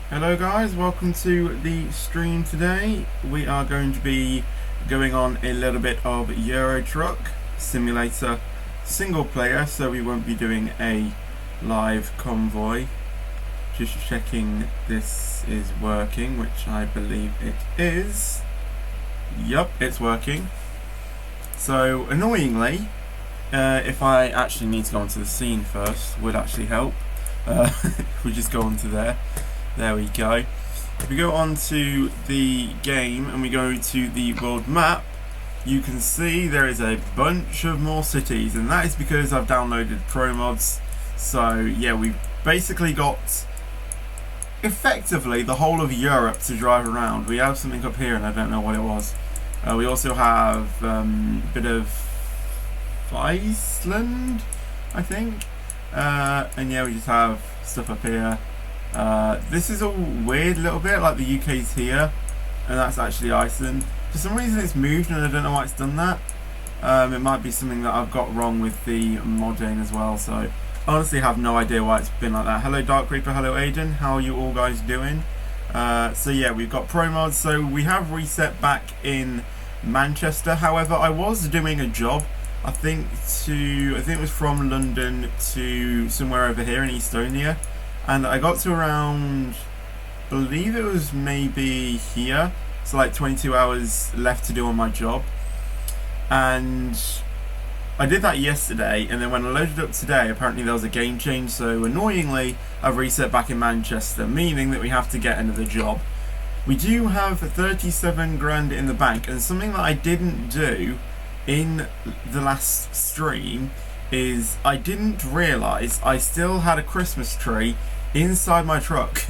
Hello guys, welcome to the stream today. We are going to be going on a little bit of Euro Truck Simulator single player, so we won't be doing a live convoy. Just checking this is working, which I believe it is. Yup, it's working. So annoyingly, if I actually need to go onto the scene first, would actually help. If we just go onto there. There we go. If we go on to the game and we go to the world map, you can see there is a bunch of more cities, and that is because I've downloaded Pro Mods. So yeah, we've basically got effectively the whole of Europe to drive around. We have something up here and I don't know what it was. We also have a bit of Iceland, I think. And yeah, we just have stuff up here. This is all weird a little bit, like the UK's here and that's actually Iceland. For some reason it's moved and I don't know why it's done that. It might be something that I've got wrong with the modding as well, so I honestly have no idea why it's been like that. Hello Dark Reaper, hello Aiden, how are you all guys doing? So yeah, we've got Pro Mods, so we have reset back in Manchester. However, I was doing a job, I think it was from London to somewhere over here in Estonia. And I got to around, I believe it was maybe here, so like 22 hours left to do on my job. And I did that yesterday, and then when I loaded up today, apparently there was a game change, so annoyingly I've reset back in Manchester, meaning that we have to get another job. We do have 37 grand in the bank, and something that I didn't do in the last stream is I didn't realise I still had a Christmas tree inside my truck.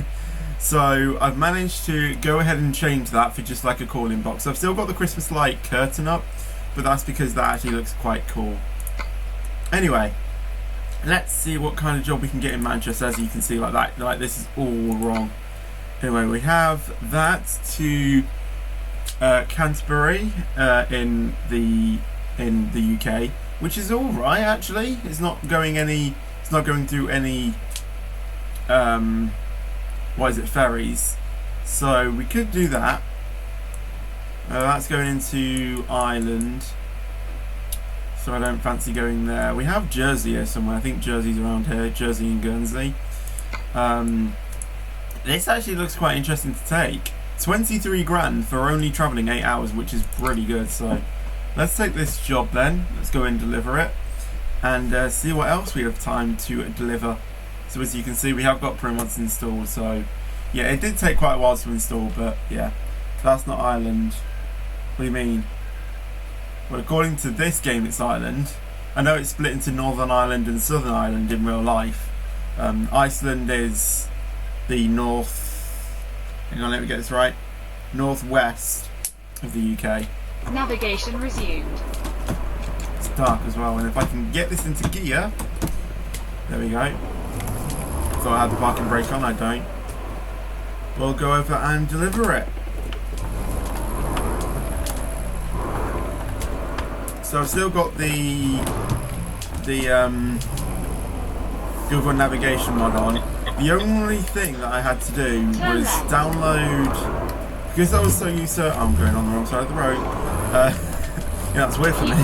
So I've managed to go ahead and change that for just like a call-in box. I've still got the Christmas light curtain up, but that's because that actually looks quite cool. Anyway, let's see what kind of job we can get in Manchester. As you can see, like that, like this is all wrong. Anyway, we have that to Canterbury in the UK, which is all right actually. It's not going through any ferries, so we could do that. That's going into Ireland, so I don't fancy going there. We have Jersey here somewhere. I think Jersey's around here, Jersey and Guernsey. This actually looks quite interesting to take. 23 grand for only travelling 8 hours, which is pretty good. So let's take this job then. Let's go and deliver it and see what else we have time to deliver. So as you can see, we have got Pro Mods installed. So yeah, it did take quite a while to install, but yeah, that's not Ireland. What do you mean? Well, according to this game, it's Ireland. I know it's split into Northern Ireland and Southern Ireland in real life. Iceland is the north. Hang on, let me get this right. Northwest of the UK. Navigation resumed. It's dark as well, and if I can get this into gear, there we go. So I have the parking brake on, I don't. We'll go over and deliver it. So I've still got the Google navigation mod on. The only thing that I had to do was download, because I was so used to, I'm going on the wrong side of the road. Yeah, that's weird for me.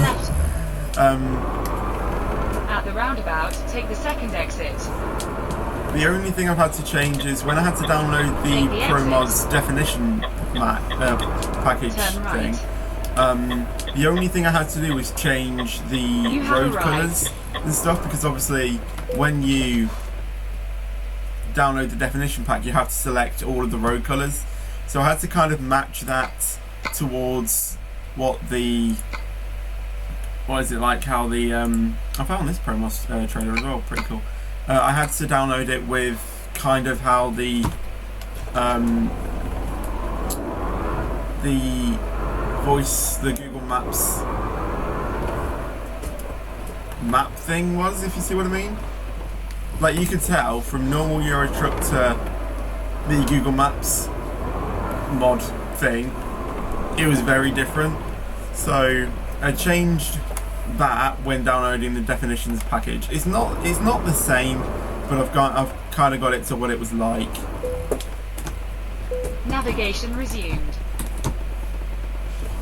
At the roundabout, take the second exit. The only thing I've had to change is when I had to download the Pro Mods definition package thing. The only thing I had to do was change the road colours and stuff, because obviously when you download the definition pack, you have to select all of the road colours. So I had to kind of match that towards what the, how the I found this Pro Mods trailer as well, pretty cool. I had to download it with kind of how the Google Maps map thing was, if you see what I mean. Like, you could tell from normal Euro Truck to the Google Maps mod thing, it was very different. So I changed that when downloading the definitions package. It's not the same, but I've kind of got it to what it was like. Navigation resumed.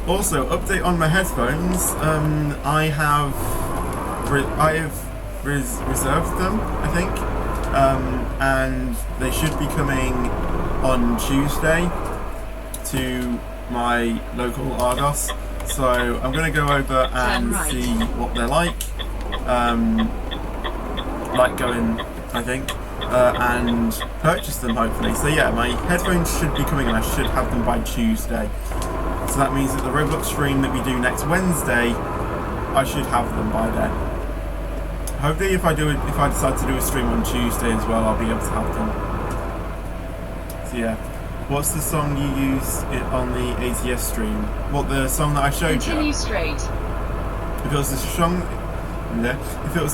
Also, update on my headphones. I have reserved them, I think, and they should be coming on Tuesday to my local Argos. So I'm going to go over and see what they're like going, I think, and purchase them hopefully. So yeah, my headphones should be coming and I should have them by Tuesday. So that means that the Roblox stream that we do next Wednesday, I should have them by then. Hopefully if I decide to do a stream on Tuesday as well, I'll be able to have them. So yeah. What's the song you use on the ATS stream? What, the song that I showed you? Continue straight. If it was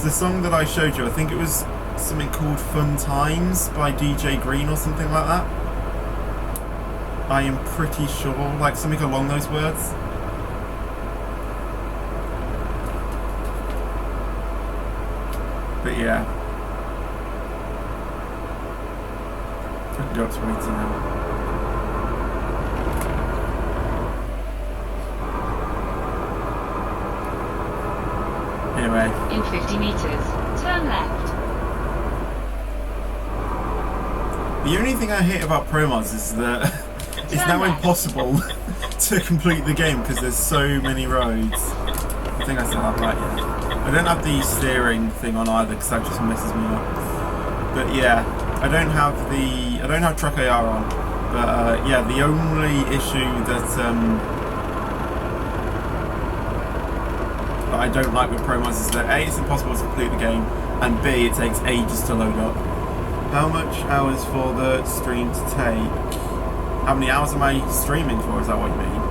the song that I showed you, I think it was something called Fun Times by DJ Green or something like that. I am pretty sure, like something along those words. But yeah. I can go up to 80 now. Anyway. In 50 meters, turn left. The only thing I hate about ProMods is that it's now impossible to complete the game because there's so many roads. I think I still have that, yeah. I don't have the steering thing on either because that just messes me up. But yeah, I don't have Truck AR on. But yeah, the only issue that I don't like with ProMods is that A, it's impossible to complete the game, and B, it takes ages to load up. How much hours for the stream to take? How many hours am I streaming for, is that what you mean?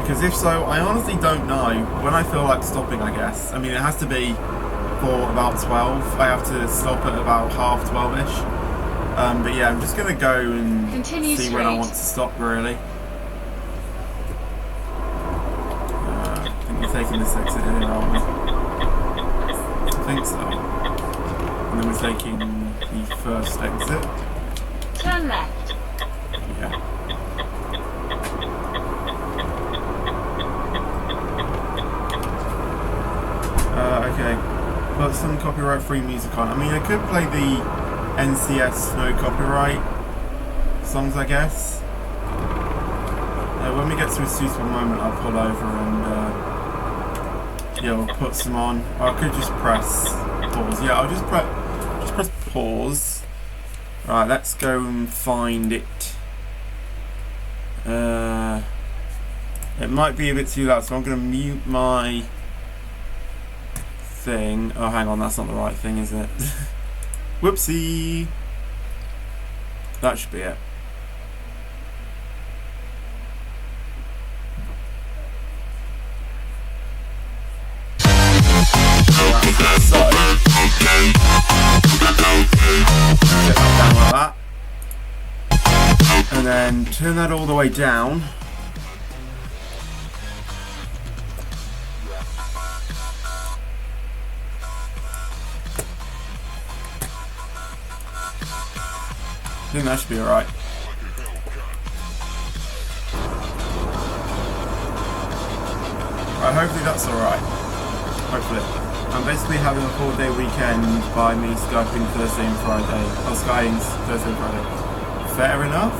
Because if so, I honestly don't know. When I feel like stopping, I guess. I mean, it has to be for about 12. I have to stop at about half 12ish. But yeah, I'm just going to go and Continue see straight. when I want to stop, really. I think we're taking this exit here, aren't we? I think so. And then we're taking the first exit. Turn left. Yeah. Okay. Put some copyright-free music on. I mean, I could play the NCS no copyright songs, I guess. When we get to a suitable moment, I'll pull over and yeah, we'll put some on. Or I could just press pause. Yeah, I'll just press pause. Right, let's go and find it. It might be a bit too loud, so I'm going to mute my thing. Oh, hang on, that's not the right thing, is it? Whoopsie! That should be it. So, get that down like that. And then turn that all the way down. I think that should be alright. Right, hopefully that's alright. Hopefully. I'm basically having a 4-day weekend by me Skyping Thursday and Friday. Or Skying Thursday and Friday. Fair enough.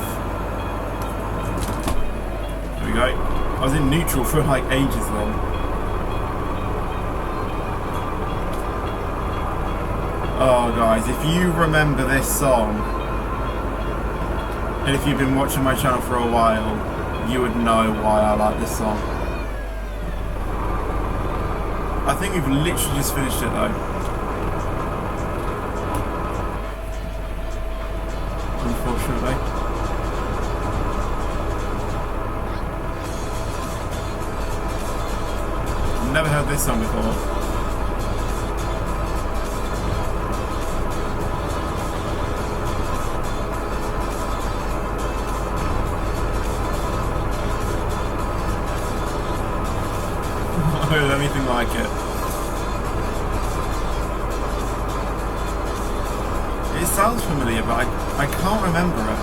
There we go. I was in neutral for like ages then. Oh guys, if you remember this song, and if you've been watching my channel for a while, you would know why I like this song. I think we've literally just finished it though. Unfortunately. I've never heard this song before. Anything like it. It sounds familiar, but I can't remember it.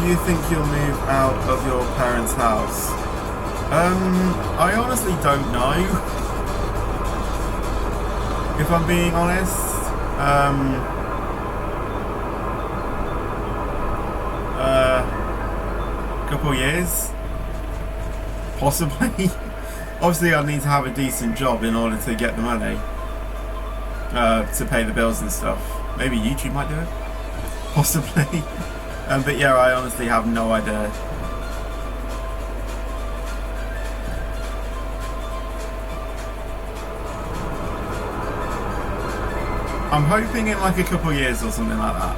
do you think you'll move out of your parents' house? I honestly don't know. If I'm being honest. Couple years, possibly. Obviously, I need to have a decent job in order to get the money to pay the bills and stuff. Maybe YouTube might do it, possibly. But yeah, I honestly have no idea. I'm hoping in like a couple years or something like that.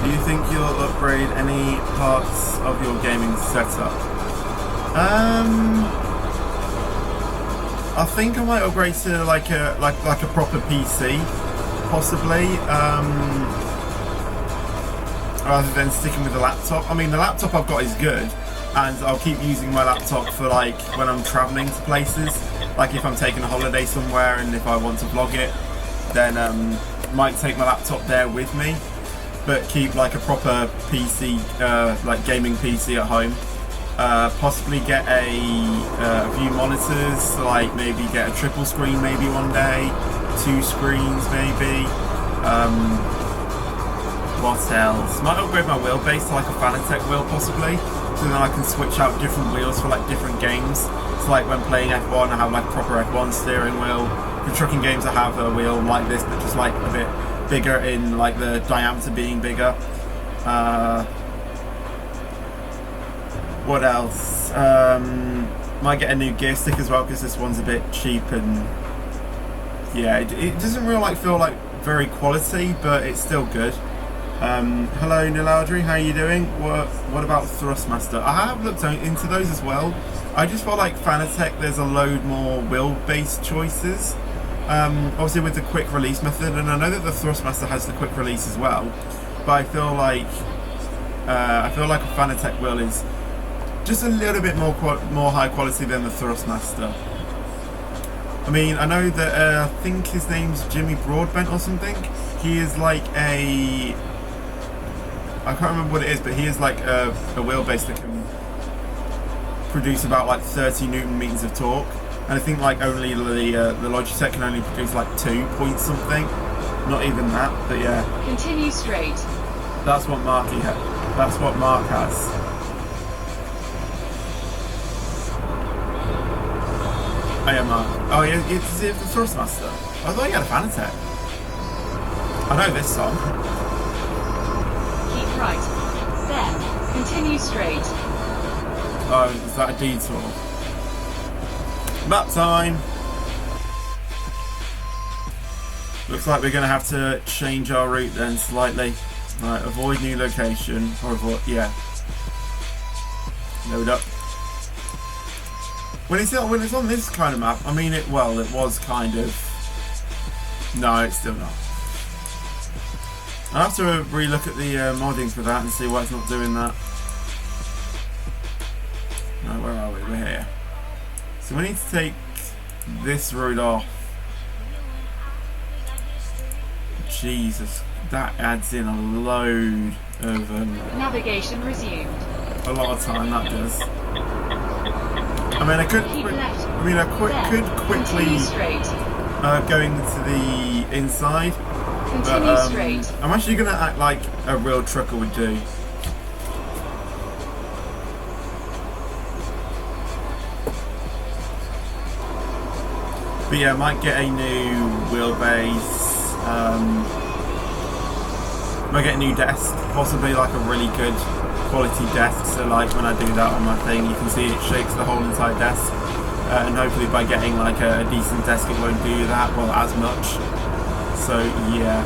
Do you think you'll upgrade any parts of your gaming setup? I think I might upgrade to like a proper PC, possibly, rather than sticking with the laptop. I mean, the laptop I've got is good, and I'll keep using my laptop for like when I'm traveling to places, like if I'm taking a holiday somewhere and if I want to vlog it, then might take my laptop there with me. But keep like a proper PC, like gaming PC at home. Possibly get a few monitors, like maybe get a triple screen maybe one day, 2 screens maybe. What else? Might upgrade my wheelbase to like a Fanatec wheel possibly, so then I can switch out different wheels for like different games. So like when playing F1 I have like proper F1 steering wheel. For trucking games I have a wheel like this, but just like a bit bigger in like the diameter being bigger. What else? Might get a new gear stick as well because this one's a bit cheap and yeah, it doesn't really like feel like very quality, but it's still good. Hello Niladri, how are you doing? What about Thrustmaster? I have looked into those as well. I just feel like Fanatec there's a load more wheel-based choices. Obviously with the quick release method, and I know that the Thrustmaster has the quick release as well, but I feel like a Fanatec wheel is just a little bit more high quality than the Thrustmaster. I mean, I know that I think his name's Jimmy Broadbent or something. He is like I can't remember what it is, but he is like a wheelbase that can produce about like 30 Newton meters of torque. And I think like only the Logitech can only produce like 2 point something, not even that. But yeah. Continue straight. That's what Mark has. Oh yeah, Mark. Oh yeah, it's the Thrustmaster. I thought you had a Fanatec. I know this song. Keep right. Then continue straight. Oh, is that a detour? Map time! Looks like we're going to have to change our route then slightly. Right, avoid new location. Or avoid, yeah. Load up. When it's on this kind of map, I mean it was kind of... No, it's still not. I'll have to re-look at the modding for that and see why it's not doing that. No, where are we? We're here. So we need to take this road off. Jesus, that adds in a load of navigation resumed. A lot of time that does. I mean, I could quickly going to the inside, but I'm actually gonna act like a real trucker would do. But yeah, I might get a new wheelbase, might get a new desk, possibly like a really good quality desk, so like when I do that on my thing you can see it shakes the whole entire desk, and hopefully by getting like a decent desk it won't do that, well, as much. So yeah,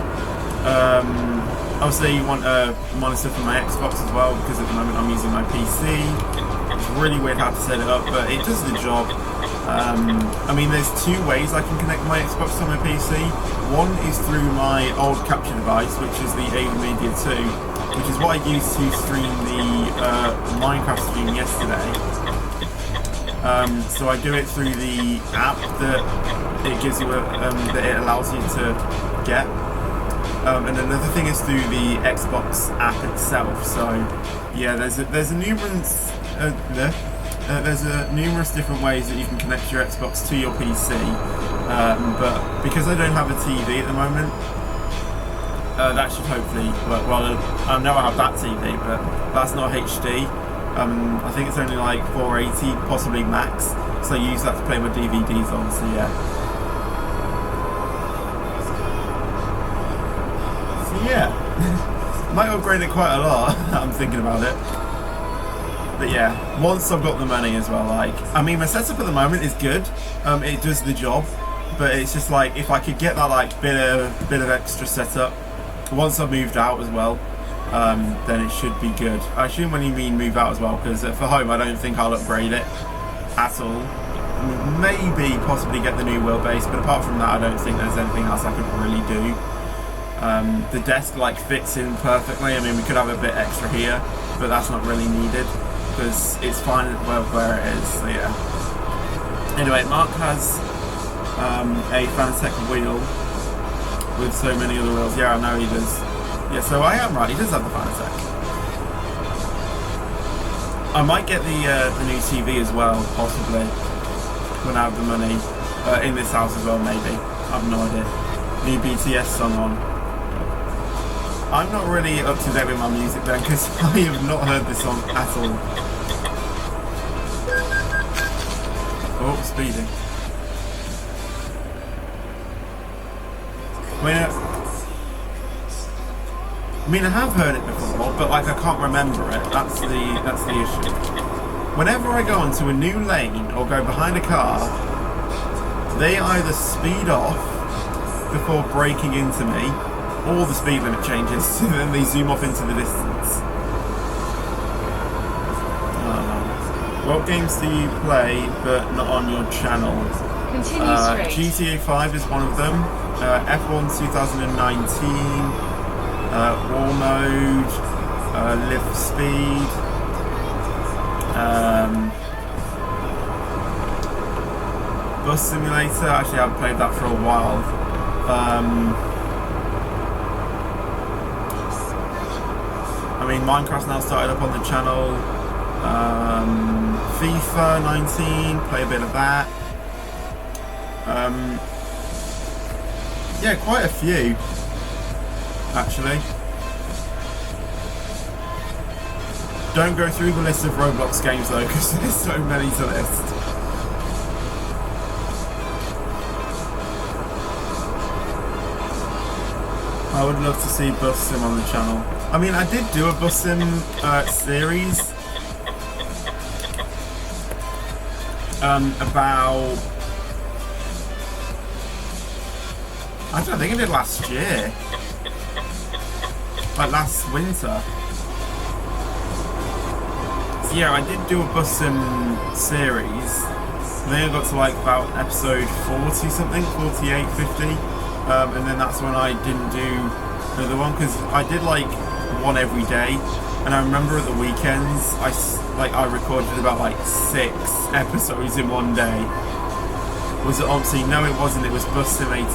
obviously you want a monitor for my Xbox as well, because at the moment I'm using my PC. It's really weird how to set it up, but it does the job. I mean, there's two ways I can connect my Xbox to my PC. One is through my old capture device, which is the AVerMedia 2, which is what I used to stream the Minecraft stream yesterday. So I do it through the app that it gives you, that it allows you to get. And another thing is through the Xbox app itself. So yeah, there's numerous different ways that you can connect your Xbox to your PC. But because I don't have a TV at the moment, that should hopefully work. Well, I know I have that TV, but that's not HD. I think it's only like 480, possibly max. So I use that to play my DVDs on. So yeah. Yeah, might upgrade it quite a lot. I'm thinking about it, but yeah, once I've got the money as well. Like, I mean, my setup at the moment is good. It does the job, but it's just like if I could get that like bit of extra setup once I've moved out as well, then it should be good. I assume when you mean move out as well, because for home I don't think I'll upgrade it at all. Maybe possibly get the new wheelbase, but apart from that, I don't think there's anything else I could really do. The desk like fits in perfectly. I mean, we could have a bit extra here, but that's not really needed because it's fine where it is. So yeah. Anyway, Mark has a Fanatec wheel with so many other wheels. Yeah, I know he does. Yeah, so I am right. He does have the Fanatec. I might get the new TV as well, possibly when I have the money in this house as well. Maybe, I have no idea. New BTS song on. I'm not really up to date with my music then, because I have not heard this song at all. Oh, speeding. I mean, I have heard it before, but like I can't remember it. That's the issue. Whenever I go onto a new lane or go behind a car, they either speed off before braking into me, or the speed limit changes, and then they zoom off into the distance. What games do you play but not on your channel? Continue straight. GTA 5 is one of them. F1 2019, War Mode, Lift Speed, Bus Simulator. Actually, I haven't played that for a while. I mean, Minecraft now started up on the channel. FIFA 19, play a bit of that. Yeah, quite a few, actually. Don't go through the list of Roblox games though, because there's so many to list. I would love to see Bus Sim on the channel. I mean, I did do a Bus Sim series about, I don't think I did last year, like last winter. So yeah, I did do a Bus Sim series. I think I got to like about episode 40 something, 48, 50. And then that's when I didn't do another one, because I did like one every day, and I remember at the weekends I recorded about like 6 episodes in one day. Was it obviously? No, it wasn't. It was Bus Sim 18.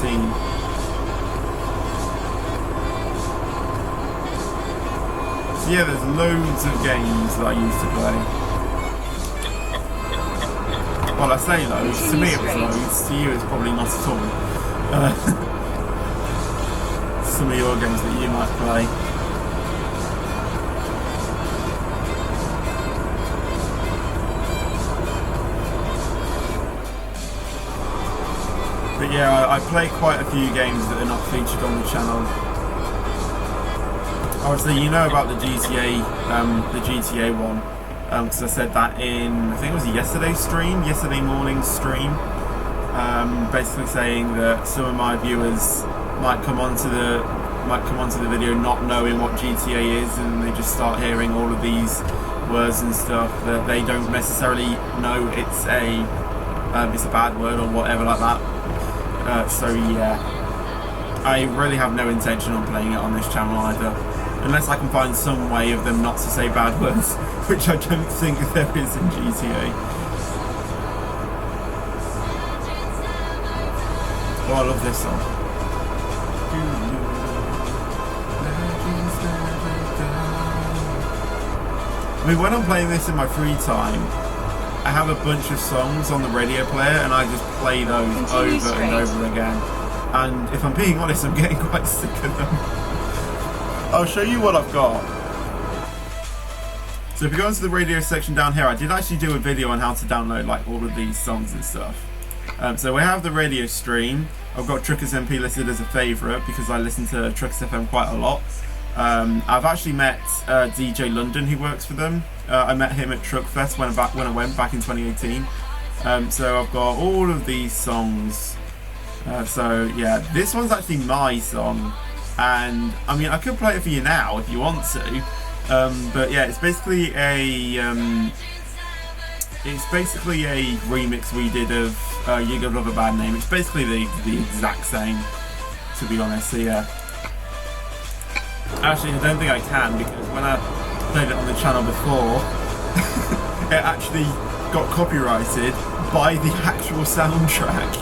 So yeah, there's loads of games that I used to play. Well, I say loads. To me, it was loads. To you, it's probably not at all. Some of your games that you might play. But yeah, I play quite a few games that are not featured on the channel. Obviously, you know about the GTA one, because I said that in, I think it was yesterday morning stream, basically saying that some of my viewers might come onto the video not knowing what GTA is, and they just start hearing all of these words and stuff that they don't necessarily know it's a it's a bad word or whatever like that. So yeah, I really have no intention on playing it on this channel either, unless I can find some way of them not to say bad words, which I don't think there is in GTA. Oh, I love this song. I mean, when I'm playing this in my free time, I have a bunch of songs on the radio player and I just play those over and over again. And if I'm being honest, I'm getting quite sick of them. I'll show you what I've got. So if you go into the radio section down here, I did actually do a video on how to download like all of these songs and stuff. So we have the radio stream. I've got Truckers MP listed as a favourite because I listen to Truckers FM quite a lot. I've actually met DJ London who works for them. I met him at Truckfest when I went back in 2018. So I've got all of these songs. So yeah, this one's actually my song, and I mean I could play it for you now if you want to. But yeah, it's basically a remix we did of You Gotta Love a Bad Name. It's basically the exact same, to be honest. So yeah. Actually, I don't think I can, because when I played it on the channel before, it actually got copyrighted by the actual soundtrack.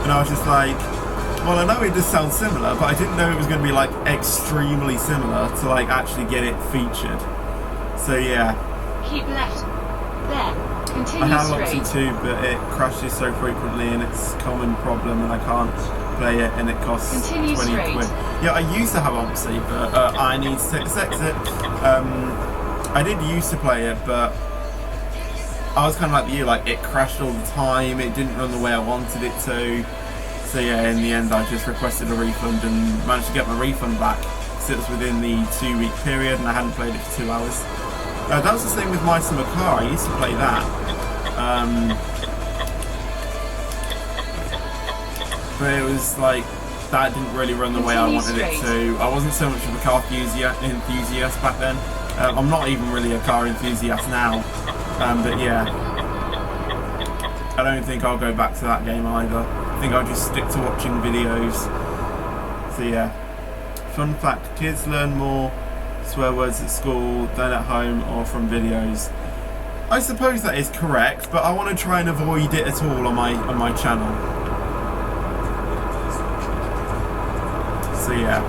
And I was just like, well, I know it does sound similar, but I didn't know it was going to be like extremely similar to like actually get it featured. So yeah. Keep left. There. Continue I have straight. Opti 2, but it crashes so frequently and it's a common problem and I can't play it and it costs Continue 20 straight. quid. Yeah, I used to have Opti, but I need to take exit. I did used to play it, but I was kind of like you, like it crashed all the time, it didn't run the way I wanted it to. So yeah, in the end I just requested a refund and managed to get my refund back, because it was within the 2-week period and I hadn't played it for 2 hours. That was the same with My Summer Car. I used to play that. But it was like, that didn't really run the way I wanted it to. I wasn't so much of a car enthusiast back then. I'm not even really a car enthusiast now. But yeah, I don't think I'll go back to that game either. I think I'll just stick to watching videos. So yeah. Fun fact, kids learn more swear words at school than at home or from videos. I suppose that is correct, but I want to try and avoid it at all on my channel. So yeah,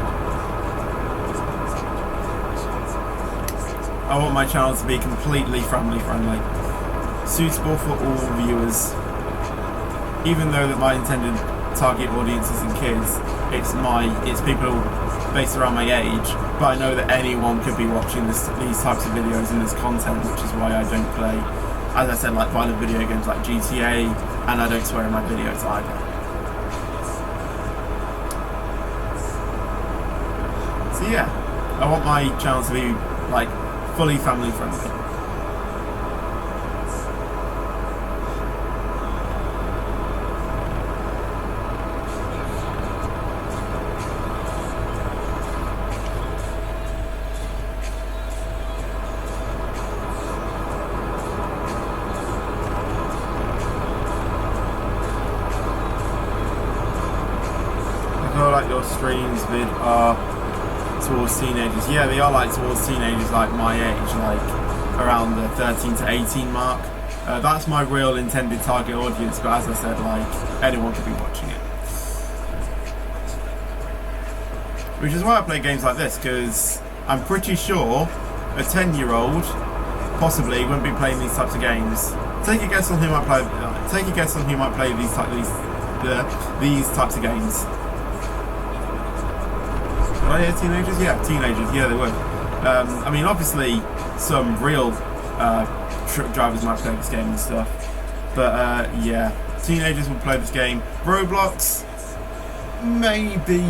I want my channel to be completely family friendly, suitable for all viewers. Even though that my intended target audience isn't kids, it's people based around my age, but I know that anyone could be watching these types of videos and this content, which is why I don't play, as I said, like violent video games like GTA, and I don't swear in my videos either. So yeah, I want my channel to be like fully family friendly. Your streams vid are towards teenagers. Yeah, they are like towards teenagers like my age, like around the 13 to 18 mark. That's my real intended target audience, but as I said, like anyone could be watching it. Which is why I play games like this, because I'm pretty sure a 10-year-old possibly wouldn't be playing these types of games. Take a guess on who might play. Take a guess on who might play these types of games. Would I hear teenagers? Yeah, teenagers. Yeah, they would. I mean, obviously, some real truck drivers might play this game and stuff. But yeah, teenagers will play this game. Roblox, maybe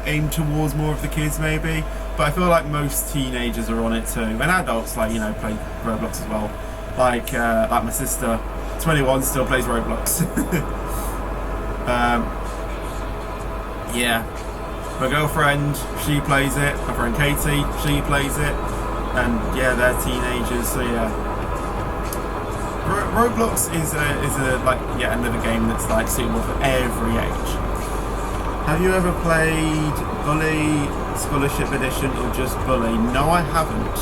aimed towards more of the kids, maybe. But I feel like most teenagers are on it too, and adults, like, you know, play Roblox as well. Like my sister, 21, still plays Roblox. Yeah. My girlfriend, she plays it. My friend Katie, she plays it. And yeah, they're teenagers, so yeah. Roblox is a like another game that's like suitable for every age. Have you ever played Bully Scholarship Edition or just Bully? No, I haven't.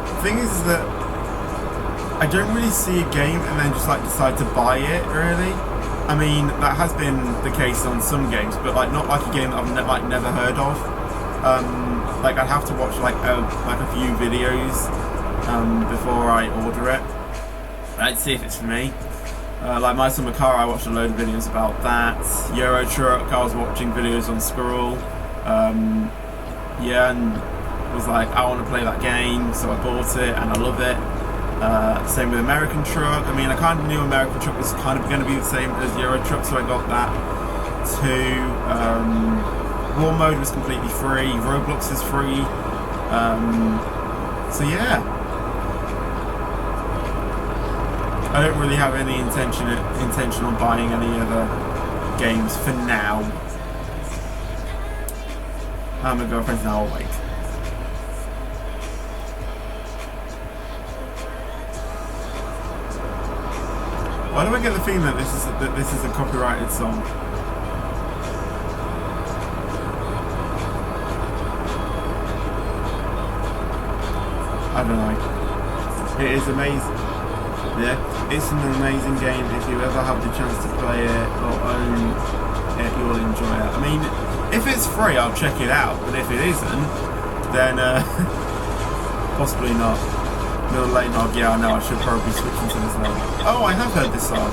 The thing is that I don't really see a game and then just like decide to buy it. Really, I mean that has been the case on some games, but like not like a game that I've never heard of. Like I'd have to watch like a few videos before I order it. I'd see if it's for me. Like My Summer Car, I watched a load of videos about that. Euro Truck, I was watching videos on Squirrel. Yeah, and was like, I want to play that game, so I bought it and I love it. Same with American Truck. I mean, I kind of knew American Truck was kind of going to be the same as Euro Truck, so I got that too. War mode was completely free. Roblox is free. So yeah, I don't really have any intention on buying any other games for now. My girlfriend's now awake. Why do I get the feeling that this is a copyrighted song? I don't know. It is amazing. Yeah, it's an amazing game. If you ever have the chance to play it or own it, you'll enjoy it. I mean, if it's free, I'll check it out. But if it isn't, then possibly not. Little late nog, yeah, I know. I should probably switch into this level. Oh, I have heard this song.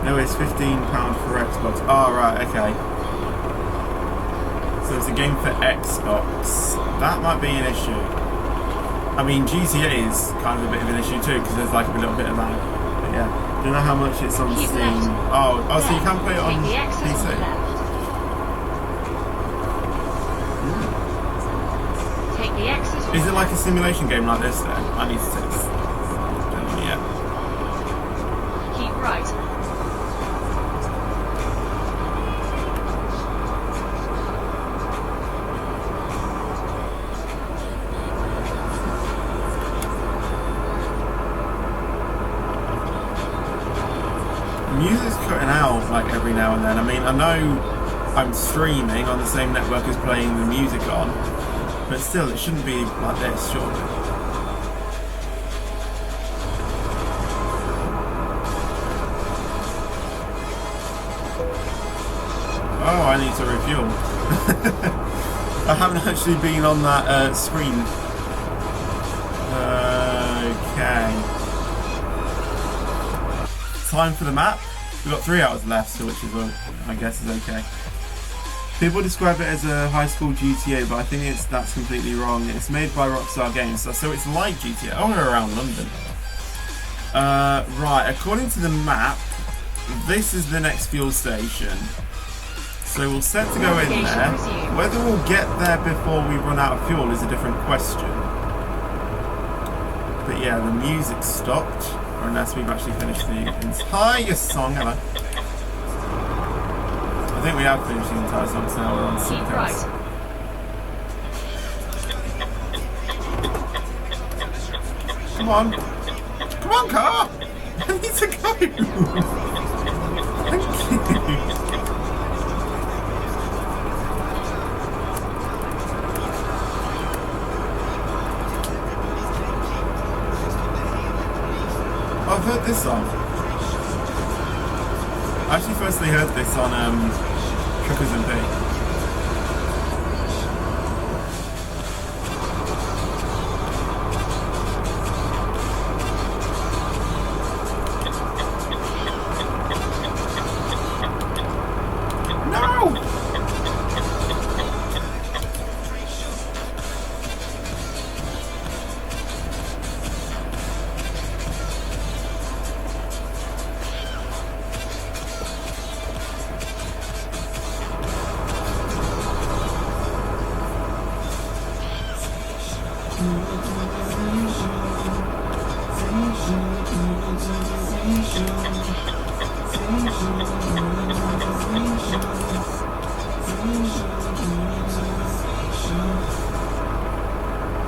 No, it's £15 for Xbox. Oh, right, okay. So it's a game for Xbox. That might be an issue. I mean, GTA is kind of a bit of an issue too, because there's like a little bit of lag. But yeah, I don't know how much it's on Steam. Oh, so you can play it on PC. Take the X's. Is it like a simulation game like this then? I need to test. Yeah. Keep right. Music's cutting out like every now and then. I mean, I know I'm streaming on the same network as playing the music on, but still, it shouldn't be like this, surely. Oh, I need to refuel. I haven't actually been on that screen. Okay. Time for the map. We've got 3 hours left, so which is, I guess, is okay. People describe it as a high school GTA, but I think that's completely wrong. It's made by Rockstar Games, so it's like GTA. Oh, we're around London. Right, according to the map, this is the next fuel station. So we're set to go in there. Whether we'll get there before we run out of fuel is a different question. But yeah, the music stopped. Or unless we've actually finished the entire song, have I? I think we have finished the entire song, so now we're on something else. Come on. Come on, car! I need to go! Thank you. I've heard this song. I actually firstly heard this on Truckers MP.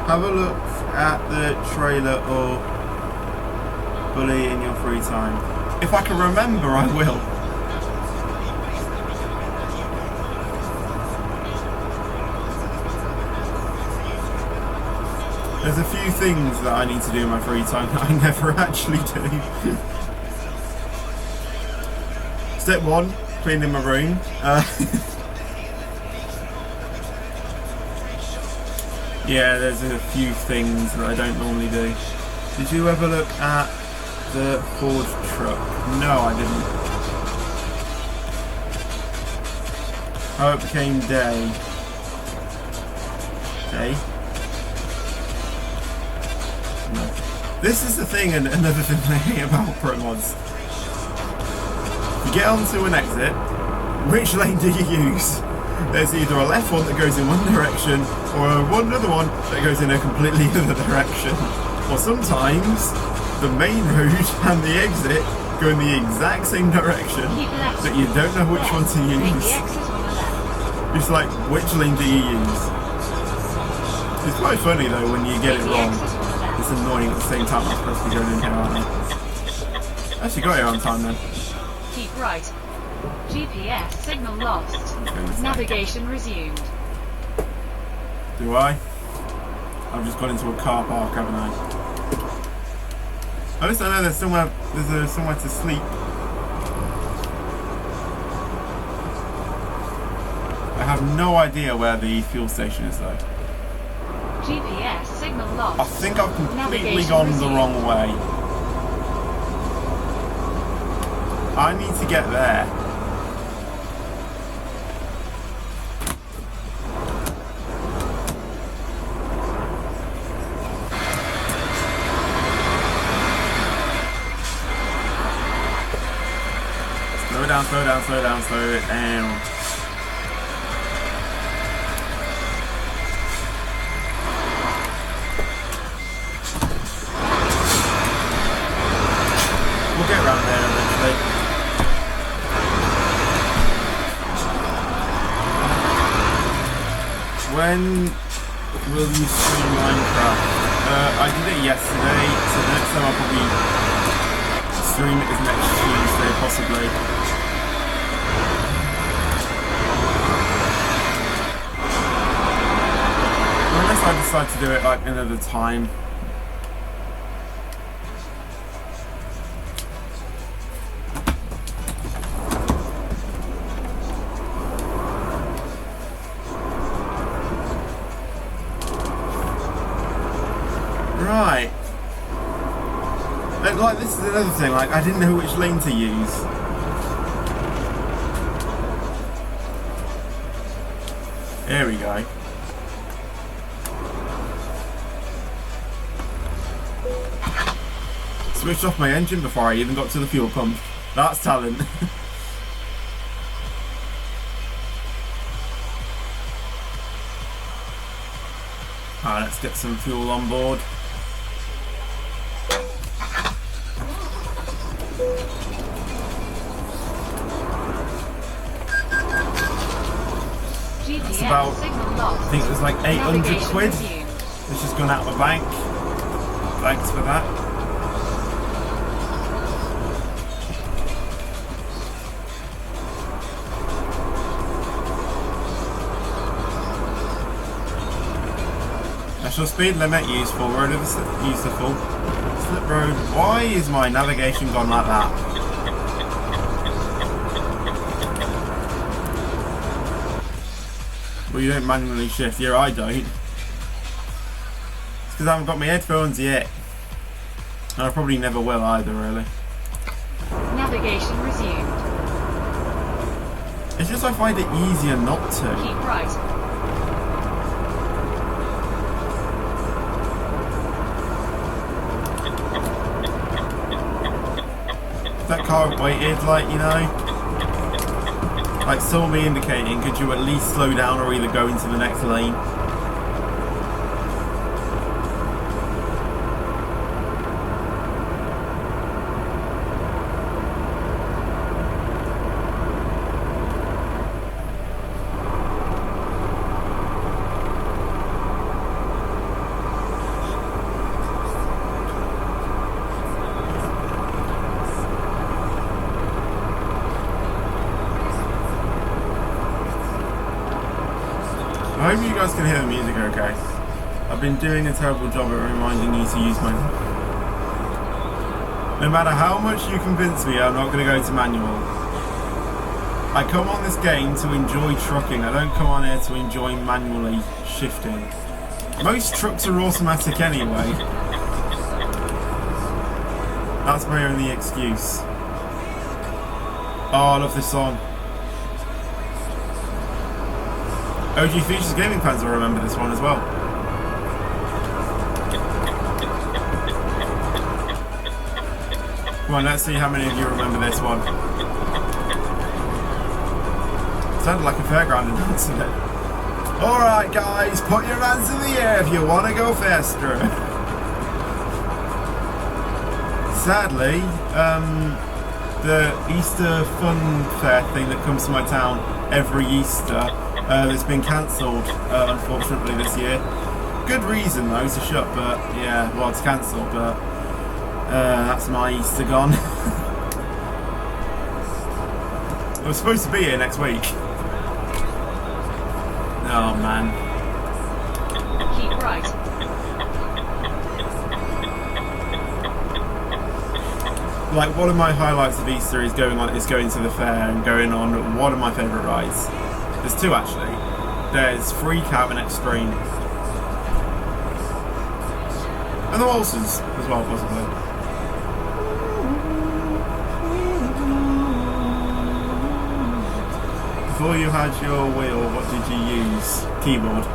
Have a look at the trailer or Bully in your free time. If I can remember, I will. There's a few things that I need to do in my free time that I never actually do. Step 1, cleaning my room. Yeah, there's a few things that I don't normally do. Did you ever look at the Ford truck? No, I didn't. How it became day. Day? No. This is the thing, and another thing I hate about Pro Mods. You get onto an exit, which lane do you use? There's either a left one that goes in one direction, or another one that goes in a completely other direction. Or sometimes, the main road and the exit go in the exact same direction, but you don't know which one to use. It's like, which lane do you use? It's quite funny though when you get it wrong. It's annoying at the same time. I'm supposed to be going in here, aren't I? Actually got here on time then. Keep right. GPS signal lost. Navigation resumed. Do I? I've just got into a car park, haven't I? At least I know there's somewhere to sleep. I have no idea where the fuel station is though. GPS signal lost. I think I've completely gone the wrong way. I need to get there. Slow down, slow down, slow down, slow it down. We'll get around there eventually. When will you stream Minecraft? I did it yesterday, so the next time I'll probably stream it is next Tuesday, possibly. Unless I decide to do it like another time. Right. Like, this is another thing, like, I didn't know which lane to use. There we go. Switched off my engine before I even got to the fuel pump. That's talent. Alright, let's get some fuel on board. That's about, I think it was like 800 quid. It's just gone out of the bank. Thanks for that. National speed limit, useful. Road of the useful. Slip road. Why is my navigation gone like that? Well, you don't manually shift. Yeah, I don't. It's because I haven't got my headphones yet. And I probably never will either, really. Navigation resumed. It's just I find it easier not to. Keep right. That car waited, like, you know, like saw me indicating, could you at least slow down or either go into the next lane? I hope you guys can hear the music okay. I've been doing a terrible job at reminding you to use my... No matter how much you convince me, I'm not going to go to manual. I come on this game to enjoy trucking. I don't come on here to enjoy manually shifting. Most trucks are automatic anyway. That's my only excuse. Oh, I love this song. OG Features Gaming fans will remember this one as well. Come on, let's see how many of you remember this one. Sounded like a fairground announcement. Alright guys, put your hands in the air if you want to go faster. Sadly, the Easter fun fair thing that comes to my town every Easter has been cancelled, unfortunately, this year. Good reason though to shut, but yeah, well, it's cancelled, but that's my Easter gone. I was supposed to be here next week. Oh man. Keep right. Like, one of my highlights of Easter is going to the fair and going on one of my favourite rides. There's two actually. There's Free Cab and Extreme. And the Waltzers as well, possibly. Before you had your wheel, what did you use? Keyboard.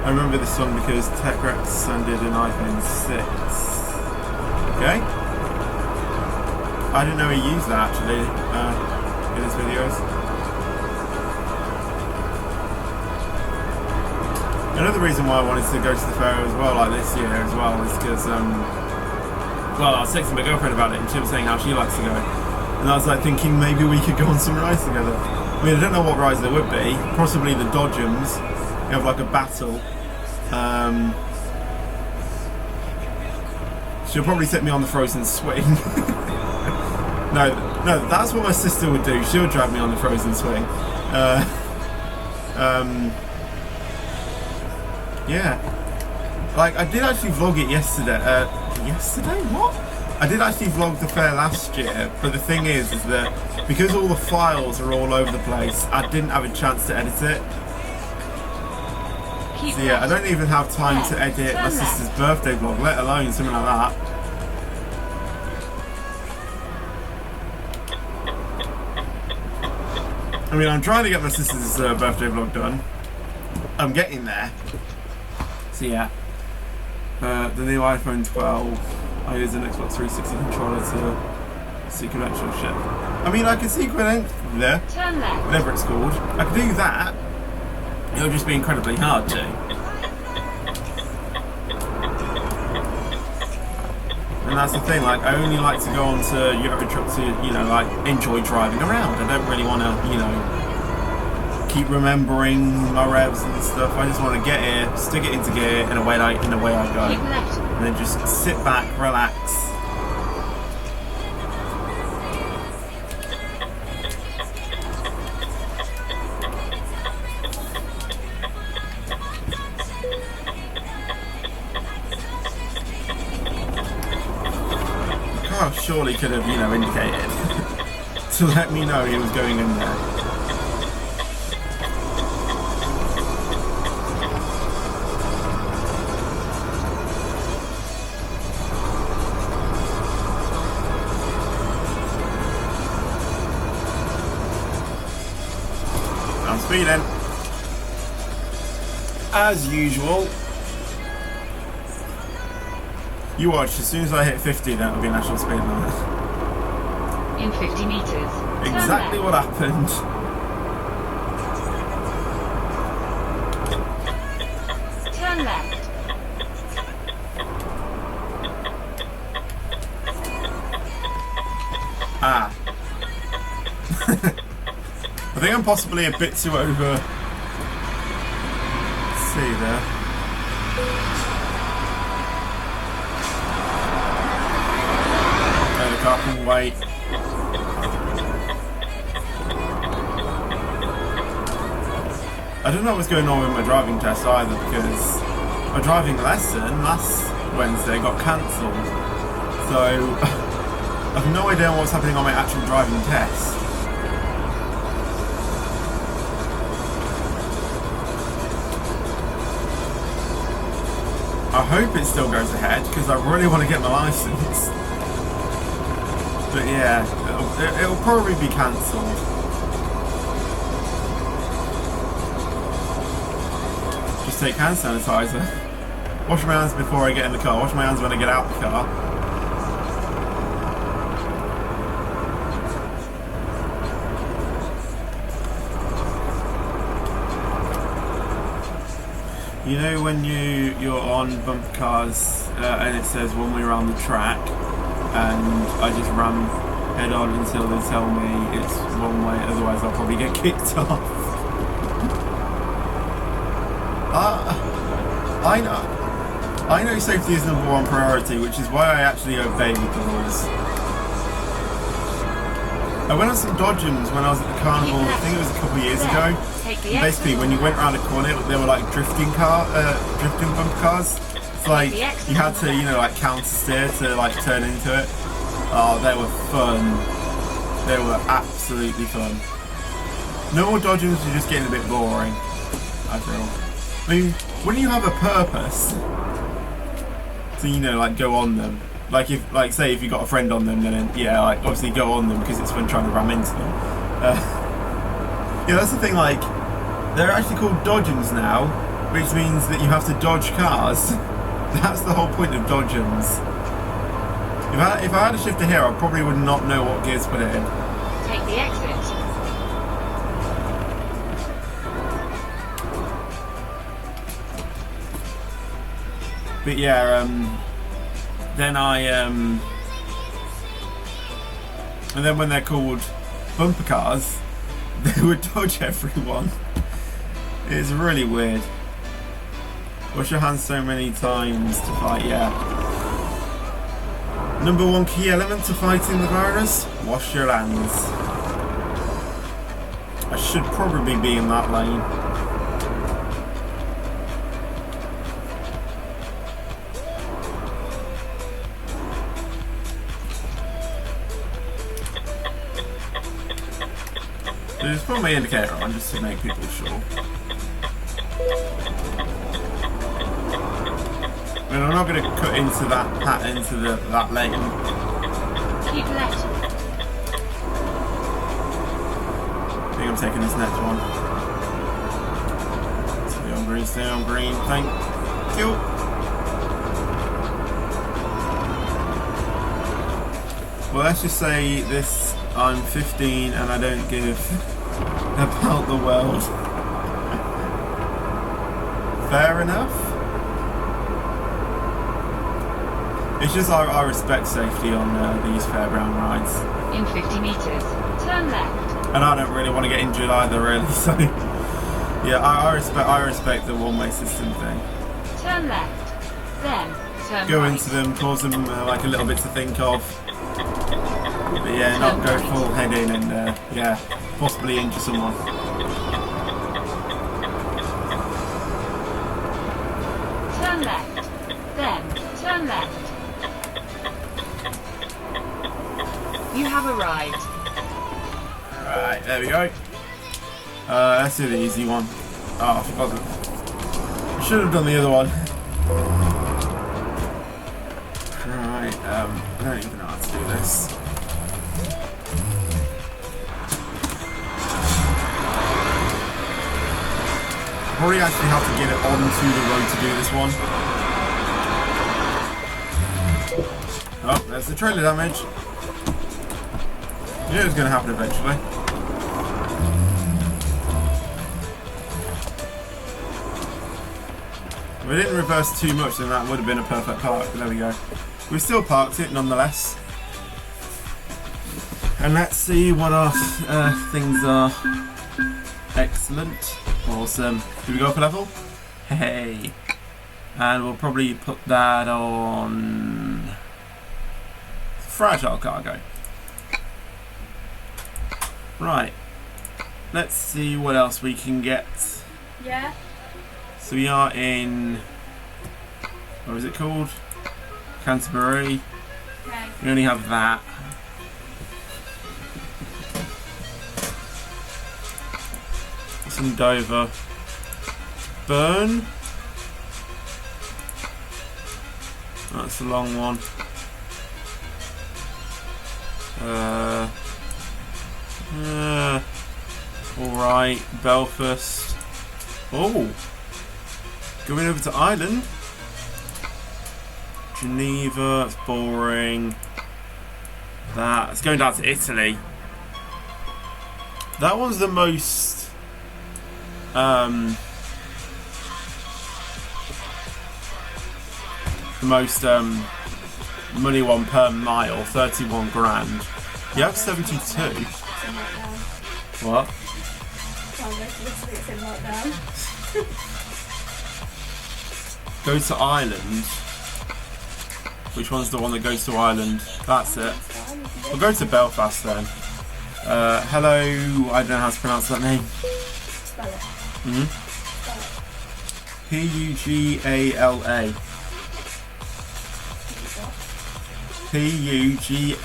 I remember this song because TechRex did an iPhone 6. Okay. I didn't know he used that actually in his videos. Another reason why I wanted to go to the fair as well, like this year as well, is because, well, I was texting my girlfriend about it and she was saying how she likes to go. And I was like thinking maybe we could go on some rides together. I mean, I don't know what rides there would be. Possibly the Dodgems. You have like a battle. She'll probably set me on the Frozen Swing. No, that's what my sister would do. She'll drag me on the Frozen Swing. Yeah. Like, I did actually vlog it yesterday. Yesterday? What? I did actually vlog the fair last year, but the thing is that because all the files are all over the place, I didn't have a chance to edit it. So yeah, I don't even have time to edit my sister's birthday vlog, let alone something like that. I mean, I'm trying to get my sister's birthday vlog done. I'm getting there. So yeah, the new iPhone 12. I use an Xbox 360 controller to sequential shit. I mean, I can sequence there, whatever it's called. I can do that. It'll just be incredibly hard to. And that's the thing. Like, I only like to go onto Euro Truck to, you know, like enjoy driving around. I don't really want to, you know, keep remembering my revs and stuff. I just want to get here, stick it into gear, and away I go. And then just sit back, relax. The car surely could have, you know, indicated to let me know he was going in there. Speeding. As usual. You watch, as soon as I hit 50, that will be national speed limit. In 50 meters. Exactly what happened. Turn left. Ah. I think I'm possibly a bit too over. Let's see there. The car can wait. I don't know what's going on with my driving test either, because my driving lesson last Wednesday got cancelled. So I have no idea what's happening on my actual driving test. I hope it still goes ahead, because I really want to get my license. But yeah, it'll probably be cancelled. Just take hand sanitizer. Wash my hands before I get in the car. Wash my hands when I get out the car. You know when you're on bumper cars and it says one way around the track, and I just ram head on until they tell me it's one way, otherwise I'll probably get kicked off. I know safety is number one priority, which is why I actually obey with the rules. I went on some dodgems when I was at the carnival, I think it was a couple of years ago. And basically, when you went around a corner, they were like drifting bumper cars. It's like you had to, you know, like counter steer to like turn into it. Oh, they were fun. They were absolutely fun. Normal dodgems are just getting a bit boring, I feel. I mean, when you have a purpose to, you know, like go on them. Like if, like, say if you got a friend on them, then yeah, like obviously go on them because it's fun trying to ram into them. Yeah, that's the thing. Like, they're actually called dodgems now, which means that you have to dodge cars. That's the whole point of dodgems. If I had a shifter here, I probably would not know what gear to put it in. Take the exit. But yeah, then and then when they're called bumper cars, they would dodge everyone. It's really weird. Wash your hands so many times to fight, yeah. Number one key element to fighting the virus, wash your hands. I should probably be in that lane. Just put my indicator on just to make people sure. I mean, I'm not going to cut into that lane. Keep left. I think I'm taking this next one. Stay on green, thank you. Well, let's just say this, I'm 15 and I don't give about the world. Fair enough. It's just I respect safety on these fairground rides. In 50 meters, turn left. And I don't really want to get injured either, really. So yeah, I respect the one-way system thing. Turn left, then turn Go right. into them, cause them like a little bit to think of. But yeah, not go full head in and yeah, possibly injure someone. Turn left, then turn left. You have arrived. Right, there we go. Let's do the easy one. Oh, I forgot that. I should have done the other one. Right, I don't even know how to do this. Probably actually have to get it onto the road to do this one. Oh, there's the trailer damage. Yeah, it's going to happen eventually. If I didn't reverse too much, then that would have been a perfect park, but there we go. We still parked it nonetheless. And let's see what our things are. Excellent. Awesome. Do we go up a level? Hey. And we'll probably put that on fragile cargo. Right. Let's see what else we can get. Yeah. So we are in, what is it called? Canterbury. Okay. We only have that. It's in Dover. Burn. That's a long one. Alright, Belfast. Oh! Going over to Ireland. Geneva, it's boring. It's going down to Italy. That was the most money one per mile, 31 grand. You have 72. It's in lockdown. What? Oh, it's in lockdown. Go to Ireland. Which one's the one that goes to Ireland? That's it. We'll go to Belfast then. Hello, I don't know how to pronounce that name. Spell it. Hmm? Spell it.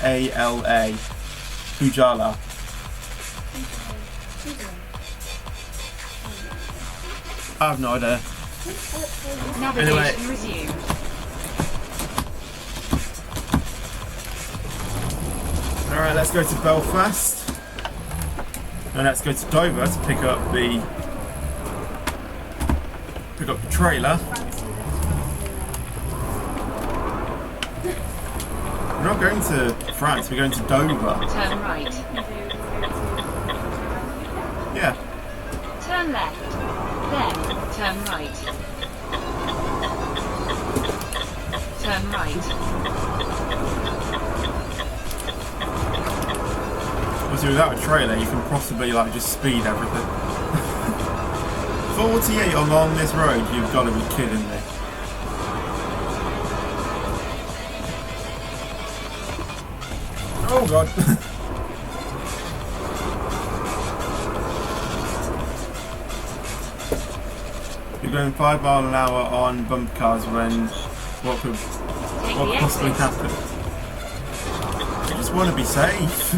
Pugala. Pugala. Pujala. I have no idea. Navigation Anyway. resumed. Alright, let's go to Belfast. And let's go to Dover to pick up the trailer. We're not going to France, we're going to Dover. Turn right. Yeah. Turn left. Then turn right. Turn right. Obviously without a trailer you can possibly like just speed everything. 48 along this road, you've got to be kidding me. Oh god. You're going 5 miles an hour on bumper cars when what could Take what the possibly exit. happen? I just want to be safe.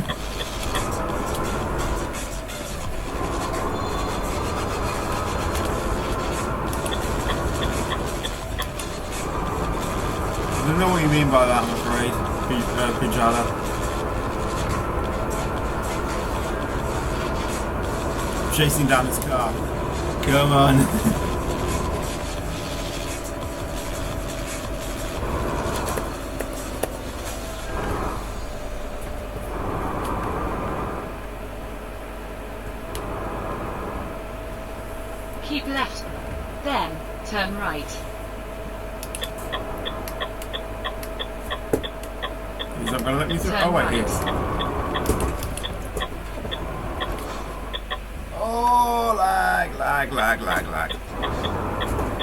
I don't know what you mean by that, I'm afraid. Pujala. Chasing down his car. Come on. Keep left. Then turn right. Is that going to let me through? Turn Oh, wait, right. yes. Oh, lag.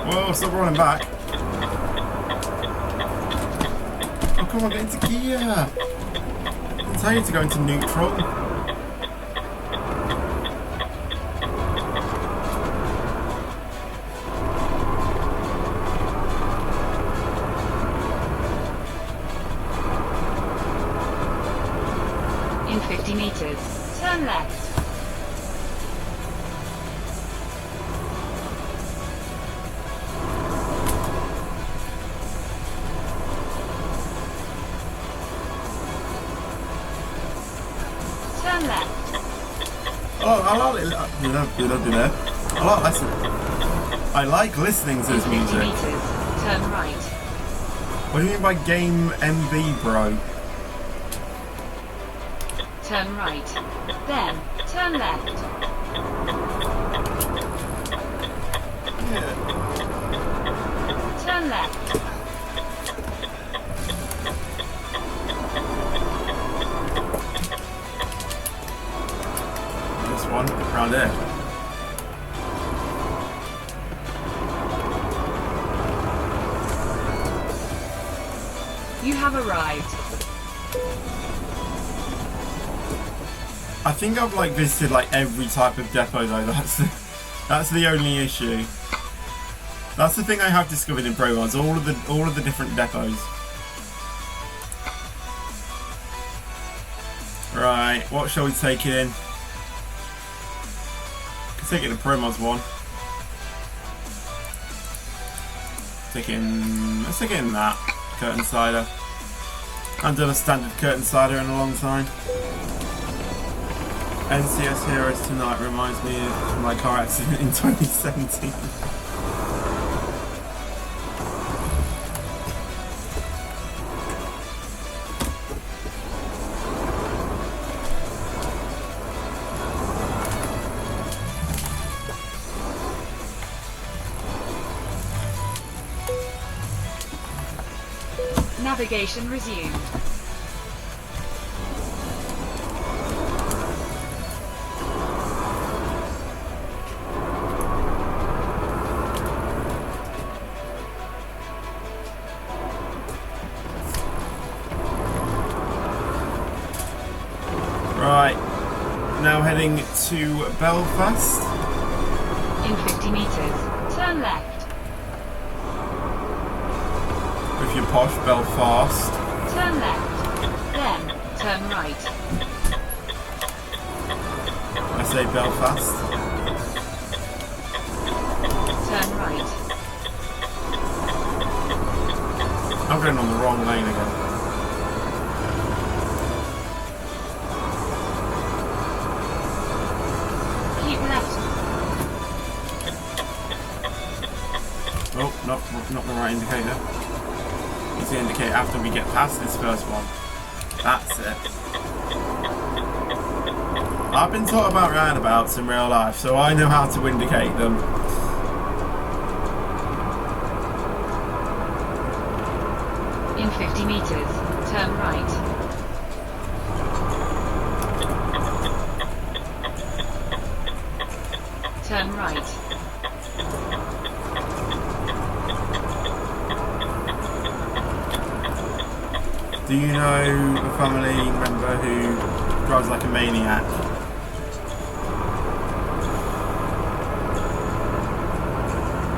Whoa, stop running back. Oh, come on, get into gear. I didn't tell you to go into neutral. In 50 meters. Turn left. Turn left. Oh, I like it. I like listening to In this 50 music. meters. Turn right. What do you mean by game MV, bro? Turn right. Then turn left. Yeah. Turn left. This one, around there. You have arrived. I think I've like visited like every type of depot though. That's That's the only issue. That's the thing I have discovered in Pro Mods, all of the different depots. Right, what shall we take in? Let's take it to Pro Mods 1. Let's take in that curtain cider. I haven't done a standard curtain cider in a long time. NCS Heroes Tonight reminds me of my car accident in 2017. Navigation resumed. Right, now heading to Belfast. In 50 meters, turn left. If you're posh, Belfast. Turn left. Then, turn right. I say Belfast. Turn right. I'm going on the wrong lane again. Keep left. Oh, not the right indicator. It's the indicator after we get past this first one. That's it. I've been taught about roundabouts in real life, so I know how to indicate them. In 50 meters, turn right. Turn right. Do you know a family member who drives like a maniac?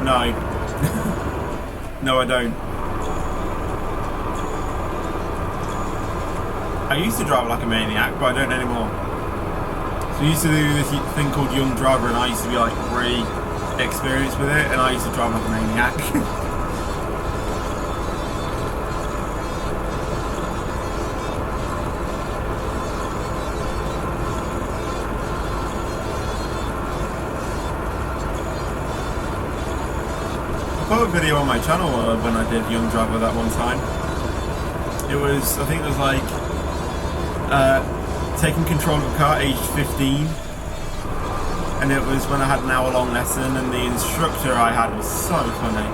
No. No, I don't. I used to drive like a maniac, but I don't anymore. So I used to do this thing called Young Driver, and I used to be like really experienced with it, and I used to drive like a maniac. I put a video on my channel when I did Young Driver that one time. It was, I think it was like taking control of a car aged 15, and it was when I had an hour-long lesson, and the instructor I had was so funny.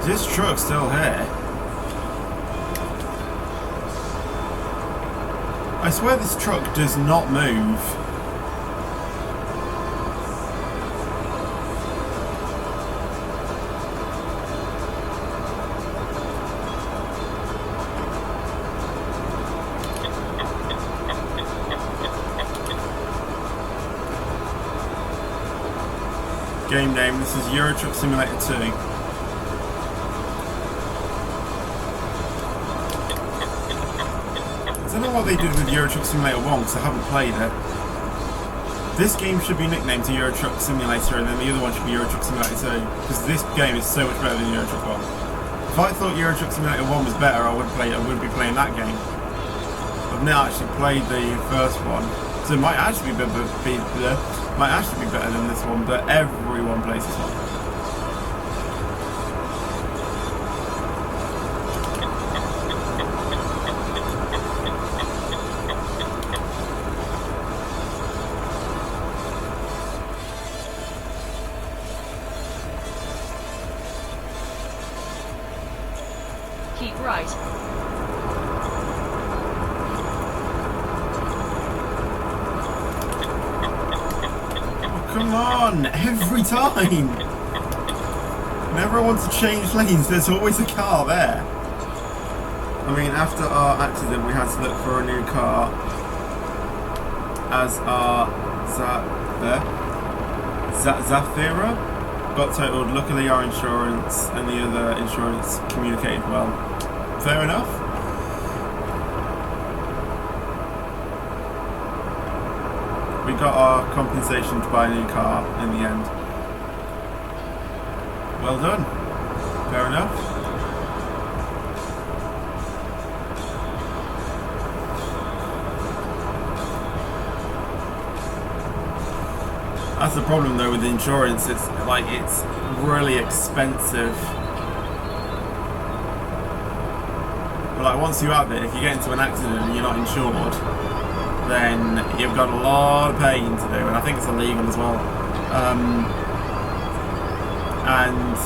This truck's still here. I swear this truck does not move. Game name, this is Euro Truck Simulator 2. I don't know what they did with Euro Truck Simulator 1 because I haven't played it. This game should be nicknamed to Euro Truck Simulator, and then the other one should be Euro Truck Simulator 2, because this game is so much better than Euro Truck 1. If I thought Euro Truck Simulator 1 was better, I would be playing that game. I've now actually played the first one, so it might actually be better than this one, but everyone plays this one. right. Come on, every time! Whenever I want to change lanes, there's always a car there. I mean, after our accident, we had to look for a new car. As our Zafira got totaled. Luckily, our insurance and the other insurance communicated well. Fair enough. We got our compensation to buy a new car in the end. Well done. Fair enough. That's the problem though with insurance. It's really expensive. But like once you're out there, if you get into an accident and you're not insured, then you've got a lot of paying to do, and I think it's illegal as well. And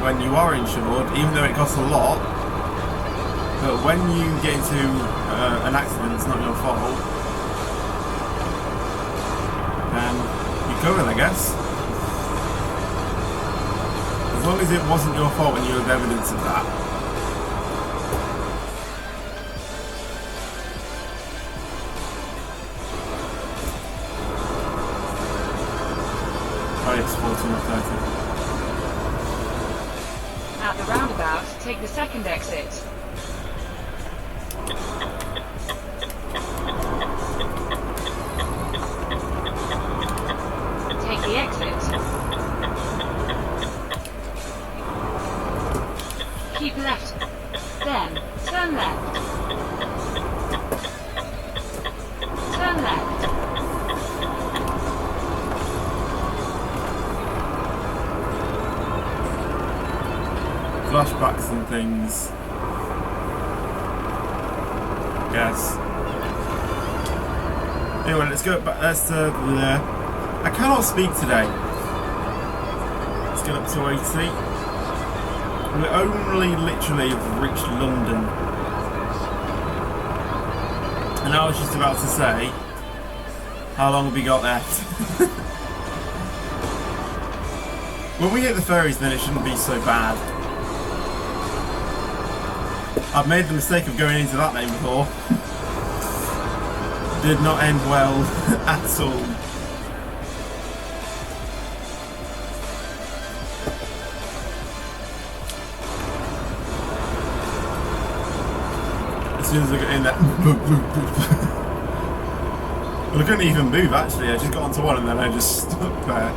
when you are insured, even though it costs a lot, but when you get into an accident, it's not your fault, then you're covered, I guess. As long as it wasn't your fault and you have evidence of that. Oh, it's 14 or 30. At the roundabout, take the second exit. Take the exit. Keep left. Then, turn left. Turn left. Flashbacks and things. Yes. Anyway, let's go back. Let's I cannot speak today. Let's get up to 80. We only literally have reached London. And I was just about to say, how long have we got left? When we hit the ferries, then it shouldn't be so bad. I've made the mistake of going into that lane before. Did not end well at all. As soon as I got in there, well, I couldn't even move actually. I just got onto one and then I just stuck there.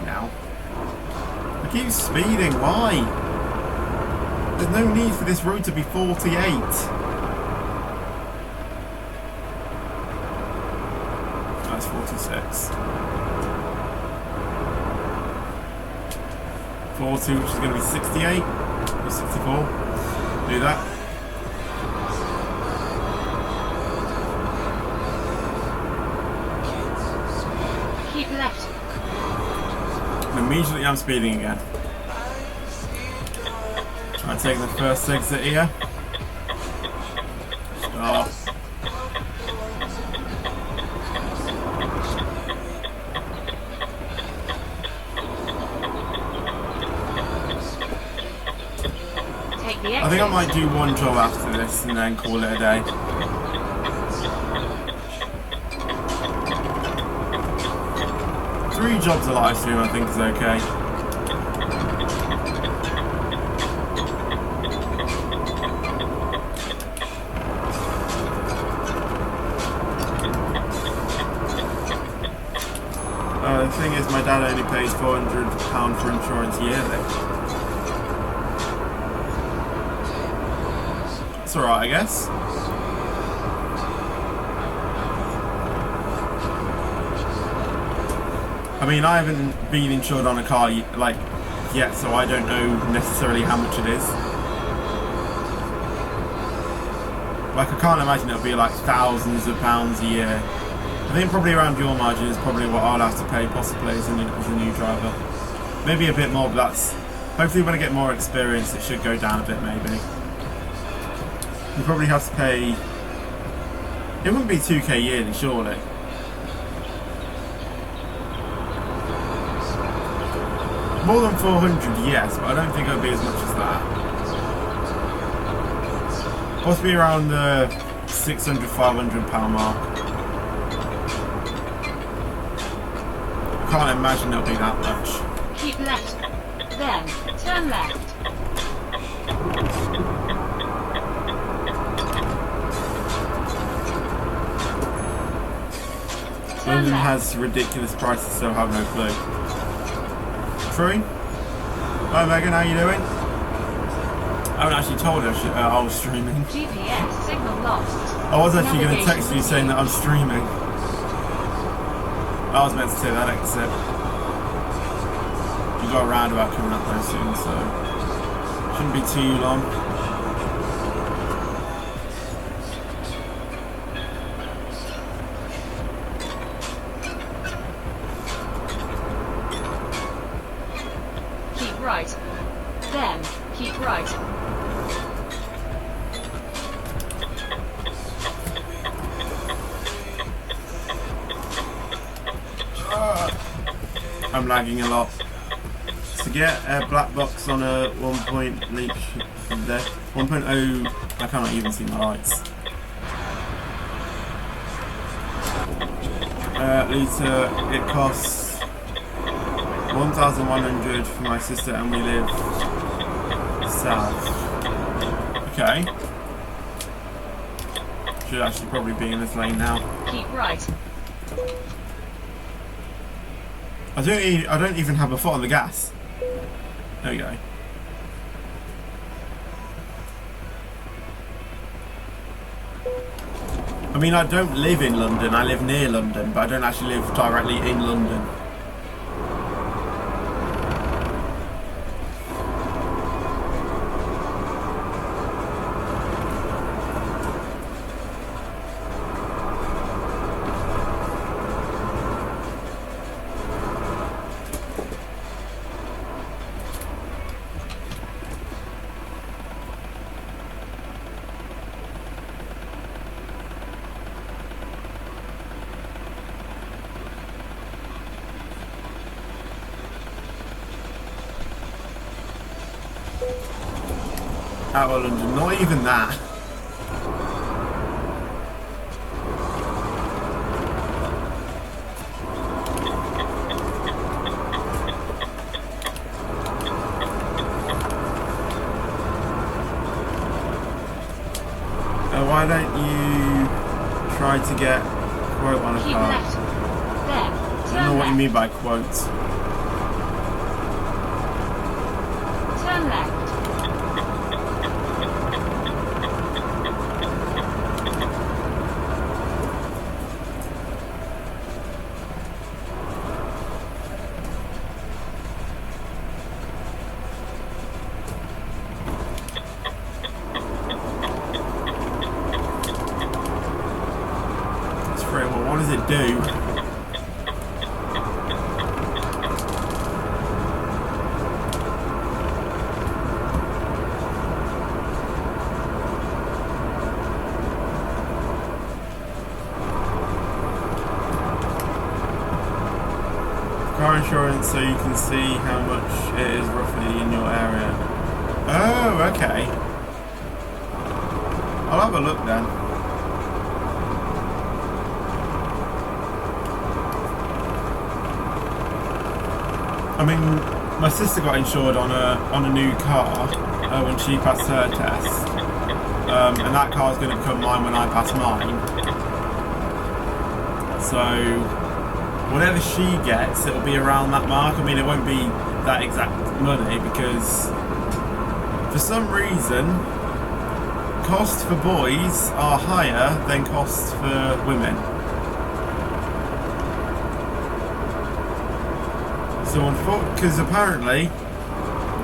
Now. I keep speeding, why? There's no need for this road to be 48. That's 46. 40, which is going to be 68 or 64. Do that. Keep left. Immediately I'm speeding again. Try to take the first exit here. Stop. Take the exit. I think I might do one job after this and then call it a day. Three jobs a live stream I think is okay. The thing is my dad only pays £400 for insurance yearly. It's alright I guess. I mean, I haven't been insured on a car like yet, so I don't know necessarily how much it is. Like, I can't imagine it'll be like thousands of pounds a year. I think probably around your margin is probably what I'll have to pay possibly as a new driver. Maybe a bit more, but that's... Hopefully when I get more experience it should go down a bit maybe. You probably have to pay... It wouldn't be 2k yearly, surely. More than 400, yes, but I don't think it'll be as much as that. Possibly around the 600, 500 pound mark. I can't imagine it'll be that much. Keep left. Then, turn left. Turn London left. has ridiculous prices, so I have no clue. True. Hi Megan, how you doing? I haven't actually told her I was streaming. GPS signal lost. I was actually going to Navigation text you saying that I'm streaming. I was meant to say that, except you got a roundabout coming up very soon, so shouldn't be too long. Keep right. Then, keep right. I'm lagging a lot. To get a black box on a 1.0, I cannot even see my lights. Lisa, it costs 1,100 for my sister and we live south. Okay. Should actually probably be in this lane now. Keep right. I don't even have a foot on the gas. There we go. I mean, I don't live in London, I live near London, but I don't actually live directly in London. Out of London, not even that. Why don't you try to get a quote on a Keep car? left. Then, I don't know turn what you left. mean by quotes. Turn left. What does it do? Car insurance, so you can see how much it is roughly in your area. Oh, okay. I'll have a look then. I mean, my sister got insured on a new car when she passed her test, and that car's going to become mine when I pass mine. So whatever she gets, it'll be around that mark. I mean, it won't be that exact money because for some reason costs for boys are higher than costs for women. So because apparently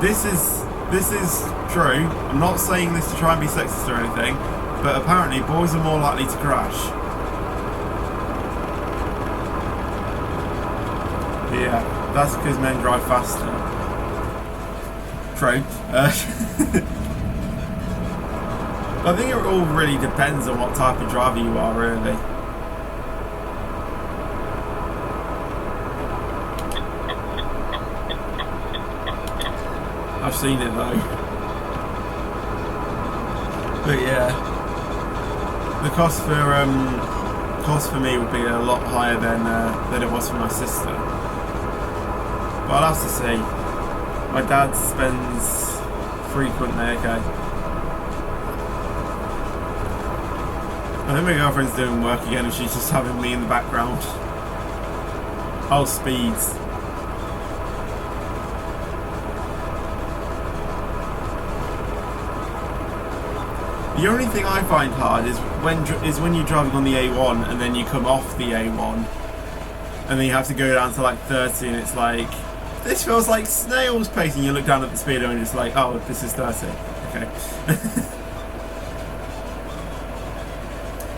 this is true. I'm not saying this to try and be sexist or anything, but apparently boys are more likely to crash. Yeah, that's because men drive faster. True. I think it all really depends on what type of driver you are, really. I've seen it though. But yeah, the cost for me would be a lot higher than it was for my sister. But I'll have to see. My dad spends frequently, okay. I think my girlfriend's doing work again and she's just having me in the background. Oh, speeds. The only thing I find hard is when you're driving on the A1 and then you come off the A1 and then you have to go down to like 30 and it's like, this feels like snail's pace, and you look down at the speedo and it's like, oh, this is 30. Okay.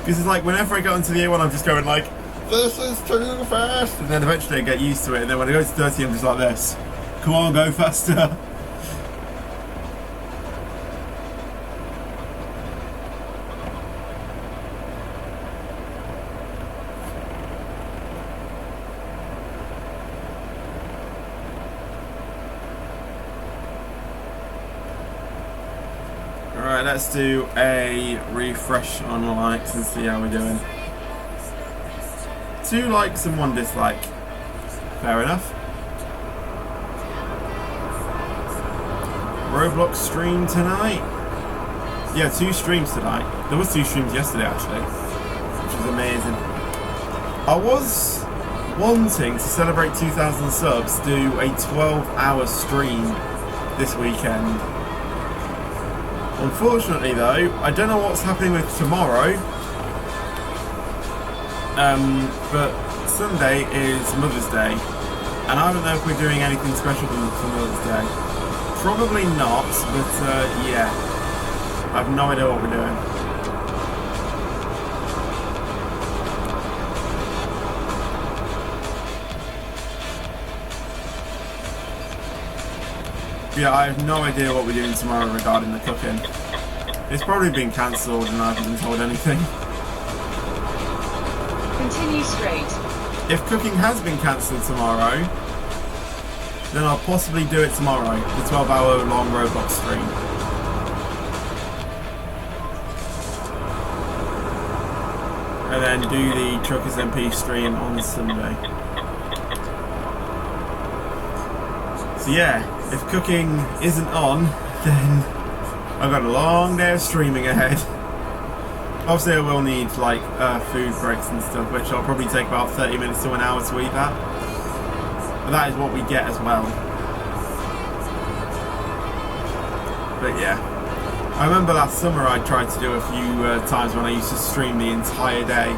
Because it's like, whenever I go into the A1 I'm just going like, this is too fast, and then eventually I get used to it, and then when I go to 30 I'm just like this. Come on, go faster. Alright, let's do a refresh on likes and see how we're doing. 2 likes and 1 dislike. Fair enough. Roblox stream tonight? Yeah, 2 streams tonight. There was 2 streams yesterday actually, which was amazing. I was wanting to celebrate 2,000 subs, do a 12-hour stream this weekend. Unfortunately though, I don't know what's happening with tomorrow, but Sunday is Mother's Day, and I don't know if we're doing anything special for Mother's Day. Probably not, but yeah, I have no idea what we're doing. Yeah, I have no idea what we're doing tomorrow regarding the cooking. It's probably been cancelled and I haven't been told anything. Continue straight. If cooking has been cancelled tomorrow, then I'll possibly do it tomorrow, the 12-hour long Roblox stream. And then do the Truckers MP stream on Sunday. So yeah, if cooking isn't on, then I've got a long day of streaming ahead. Obviously I will need like food breaks and stuff, which I'll probably take about 30 minutes to an hour to eat that. But that is what we get as well. But yeah, I remember last summer I tried to do a few times when I used to stream the entire day.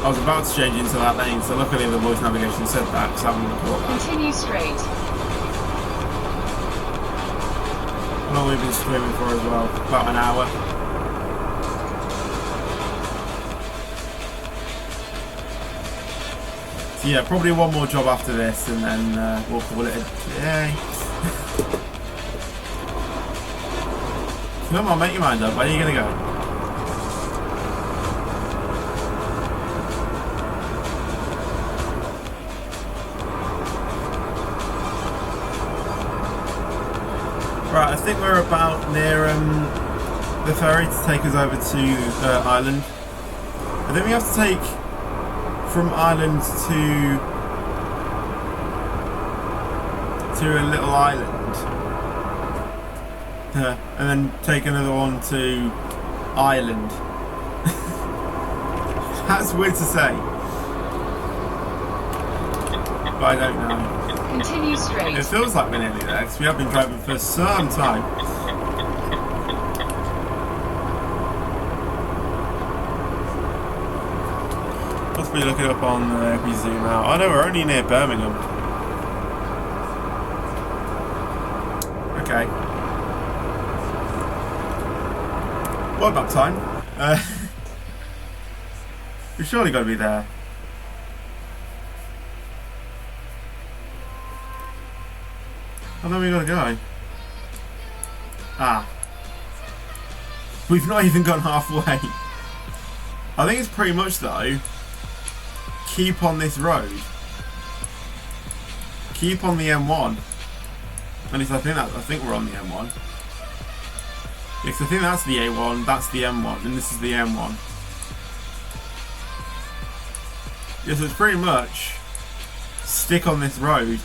I was about to change into that lane, so luckily the voice navigation said that, because I wouldn't have caught that. Continue straight. How long have we been streaming for as well? About an hour. So yeah, probably one more job after this, and then we'll call it a day. Come on, make your mind up. Where are you going to go? Right, I think we're about near the ferry to take us over to Ireland. I think we have to take from Ireland to a little island, and then take another one to Ireland. That's weird to say. but I don't know. Continue straight. It feels like we're nearly there because we have been driving for some time. Possibly look it up on if we zoom out. I know we're only near Birmingham. Okay. What about time? We've surely got to be there. How long have we got to go? Ah. We've not even gone halfway. I think it's pretty much though, keep on this road. Keep on the M1. At least I think we're on the M1. Because I think that's the A1, that's the M1, and this is the M1. Yes, it's pretty much stick on this road.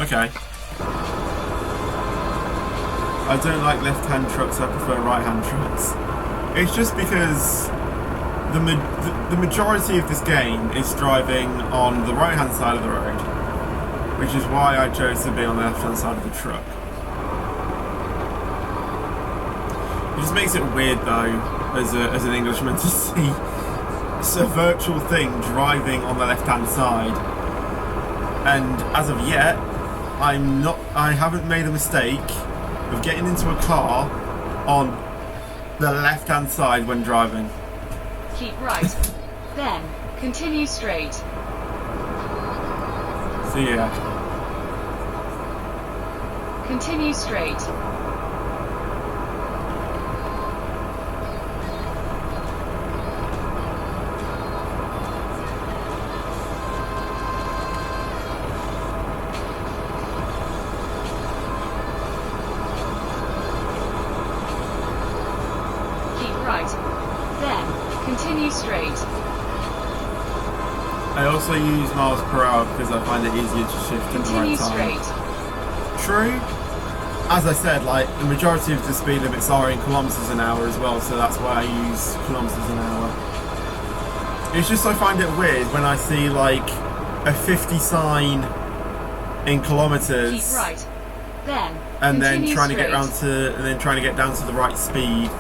Okay. I don't like left-hand trucks, I prefer right-hand trucks. It's just because the majority of this game is driving on the right-hand side of the road, which is why I chose to be on the left-hand side of the truck. It just makes it weird though, as an Englishman, to see a virtual thing driving on the left-hand side. And as of yet, I haven't made a mistake of getting into a car on the left-hand side when driving. Keep right. Then, continue straight. So yeah. Continue straight. Continue straight. I also use miles per hour because I find it easier to shift at the right Continue time. straight. True. As I said, like the majority of the speed limits are in kilometers an hour as well, so that's why I use kilometers an hour. It's just I find it weird when I see like a 50 sign in kilometers. Keep right. Then and then trying straight. to get round to trying to get down to the right speed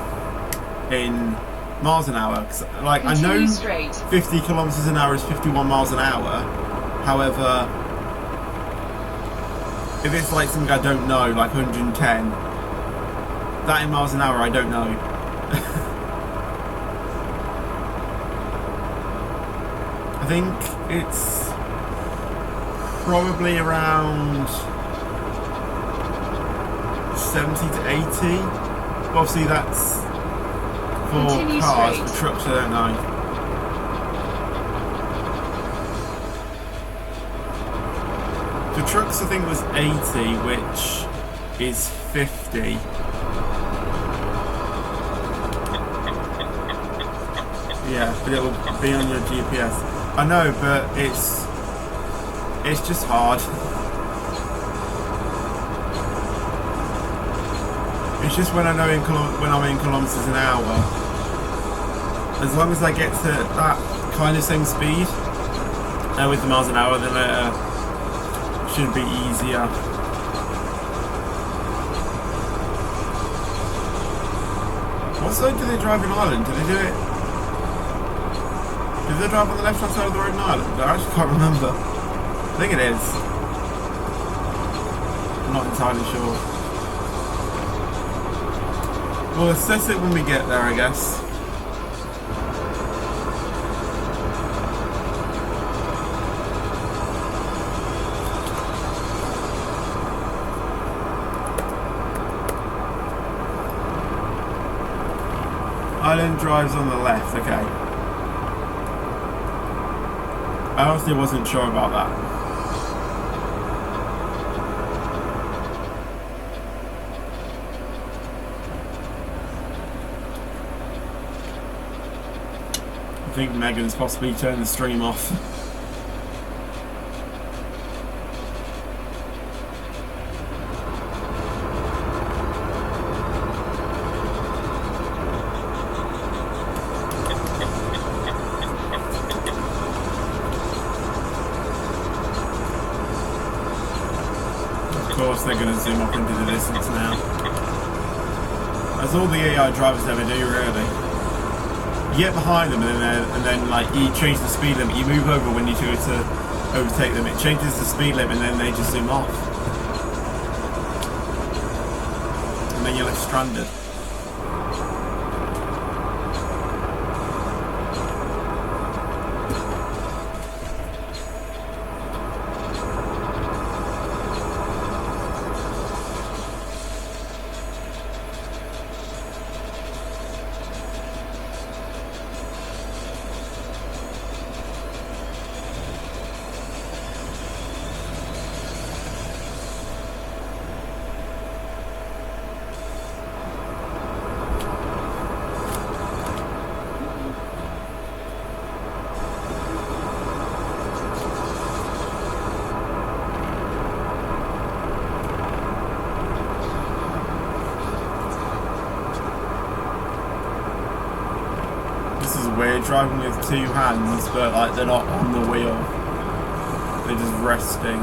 in miles an hour. Like continue I know straight. 50 kilometers an hour is 51 miles an hour. However, if it's like something I don't know, like 110, that in miles an hour I don't know. I think it's probably around 70 to 80. Obviously that's for continue cars, straight. for trucks I don't know. The trucks I think was 80, which is 50. Yeah, but it will be on your GPS. I know, but it's just hard. It's just when I know when I'm in kilometers an hour. As long as I get to that kind of same speed with the miles an hour, then it should be easier. What side do they drive in Ireland? Do they do it? Do they drive on the left hand side of the road in Ireland? I actually can't remember. I think it is. I'm not entirely sure. We'll assess it when we get there, I guess. Ireland drives on the left, okay. I honestly wasn't sure about that. I think Megan's possibly turned the stream off. course they're going to zoom up into the distance now. That's all the AI drivers ever do, really. You get behind them and then like you change the speed limit. You move over when you go to overtake them. It changes the speed limit and then they just zoom off. And then you're left stranded. We're driving with two hands, but like they're not on the wheel. They're just resting.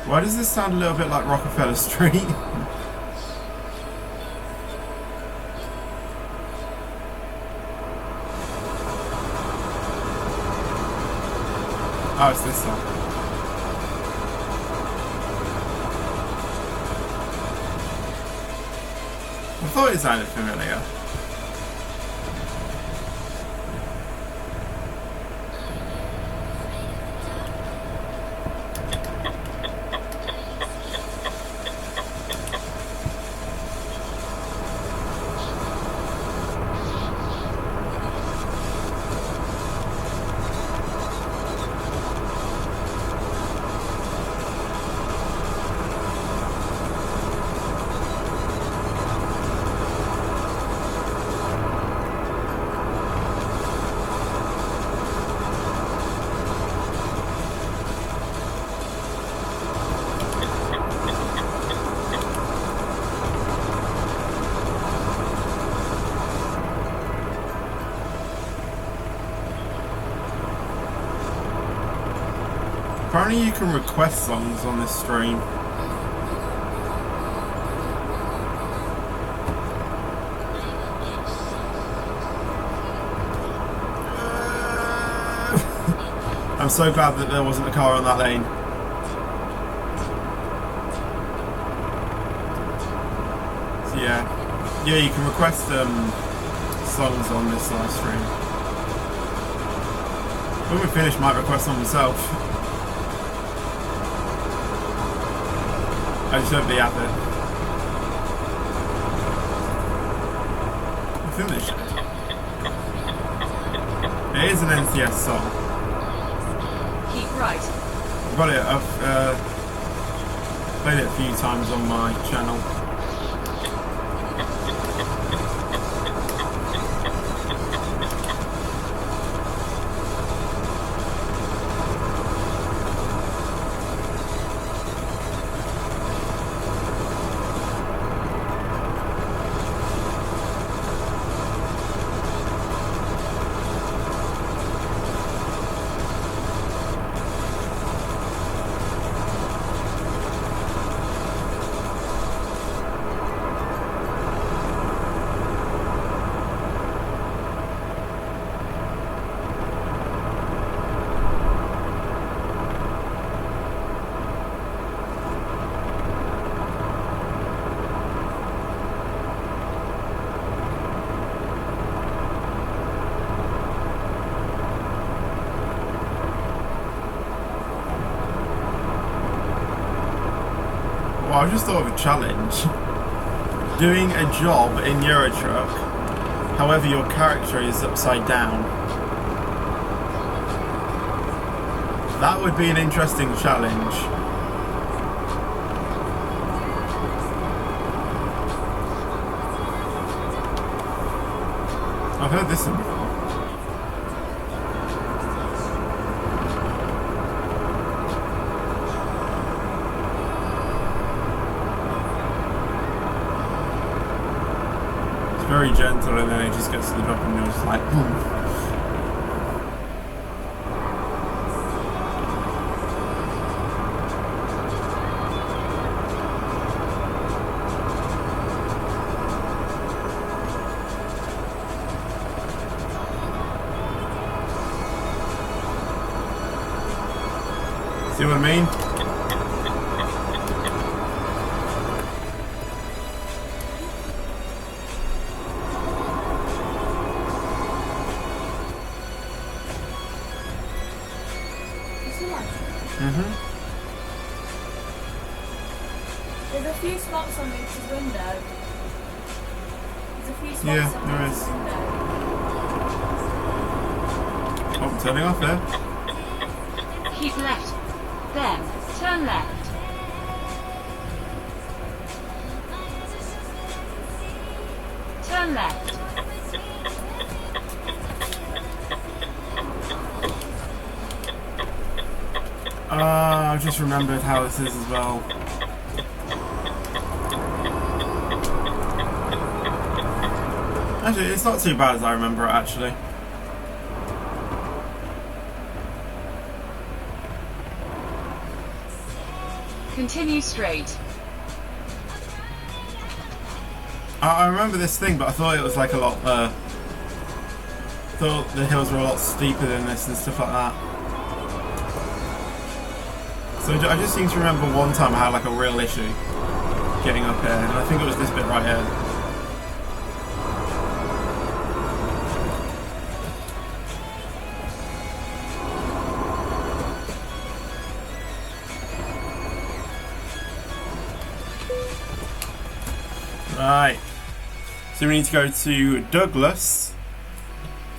Why does this sound a little bit like Rockefeller Street? Oh, it's this song. I thought it sounded familiar. Apparently you can request songs on this stream. I'm so glad that there wasn't a car on that lane. So yeah, you can request songs on this live stream. When we finish, I might request one myself. I just hope they have it. I think they should. It is an NCS song. Keep right. I've got it. I've played it a few times on my channel. Well, I just thought of a challenge. Doing a job in Euro Truck, however your character is upside down. That would be an interesting challenge. I've heard this one before. very gentle, and then it just gets to the drop and you're just like, boom. See what I mean? There's a few spots on Luke's window. There's a few spots Yeah, on there Luke's is. window. Oh, I'm turning off there. Keep left. Then, turn left. Turn left. I just remembered how this is as well. Actually, it's not too bad as I remember it, actually. Continue straight. I remember this thing, but I thought it was like a lot, thought the hills were a lot steeper than this and stuff like that. So I just seem to remember one time I had like a real issue getting up here, and I think it was this bit right here. Right, so we need to go to Douglas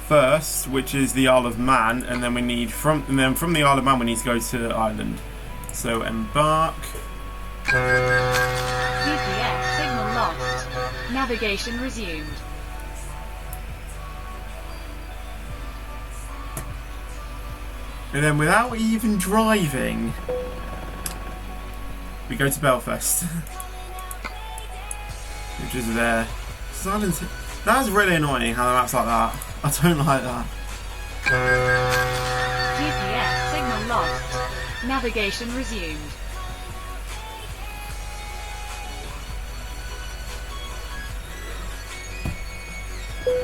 first, which is the Isle of Man, and then we need from the Isle of Man we need to go to Ireland. So embark. GPS signal lost. Navigation resumed. And then without even driving, we go to Belfast. Which is there. Silence. That's really annoying how the map's like that. I don't like that. GPS signal lost. Navigation resumed.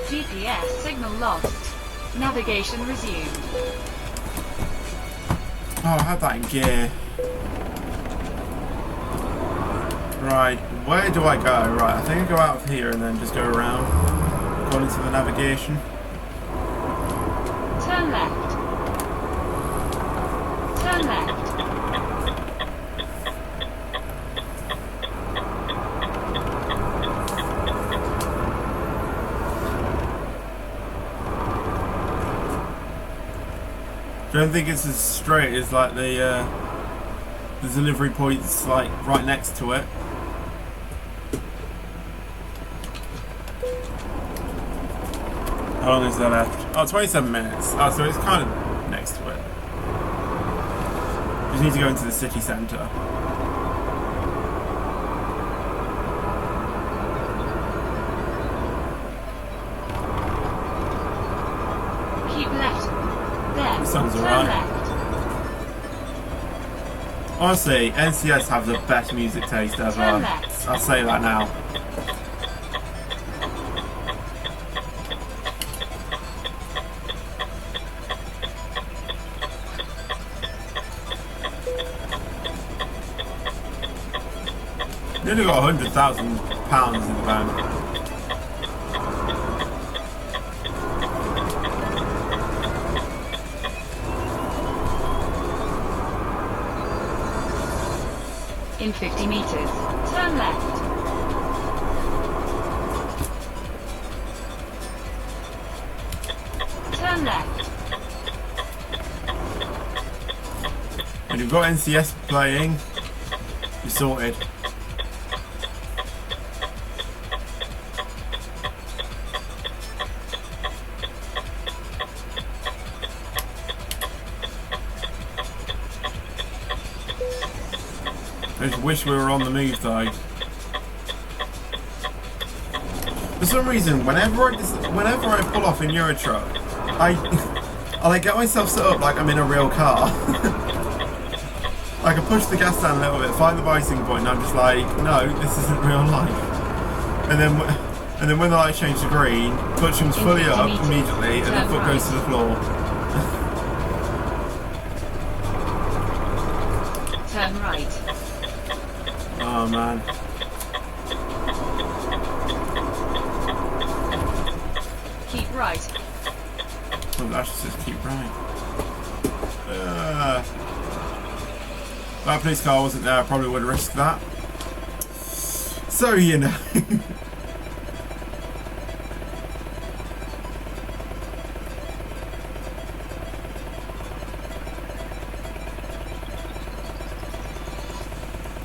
GPS signal lost. Navigation resumed. Oh, I had that in gear. Right, where do I go? Right, I think I go out of here and then just go around according to the navigation. Turn left. Turn left. I don't think it's as straight as like the delivery point's like right next to it. How long is there left? Oh, 27 minutes. Oh, so it's kind of next to it. Just need to go into the city centre. Keep left. Then, Sounds turn alright. left. Honestly, NCS have the best music taste ever. Turn left. I'll say that now. Nearly got £100,000 in the bank. In 50 meters, turn left. Turn left. When you've got NCS playing, you're sorted. I just wish we were on the move though. For some reason, whenever I pull off in Euro Truck, I like get myself set up like I'm in a real car. Like I push the gas down a little bit, find the biting point, and I'm just like, no, this isn't real life. And then when the lights change to green, clutch comes fully up immediately, and the foot goes to the floor. Turn right. Oh man. Keep right. Well, that should just keep right. That police car wasn't there, I probably would have risked that. So, you know.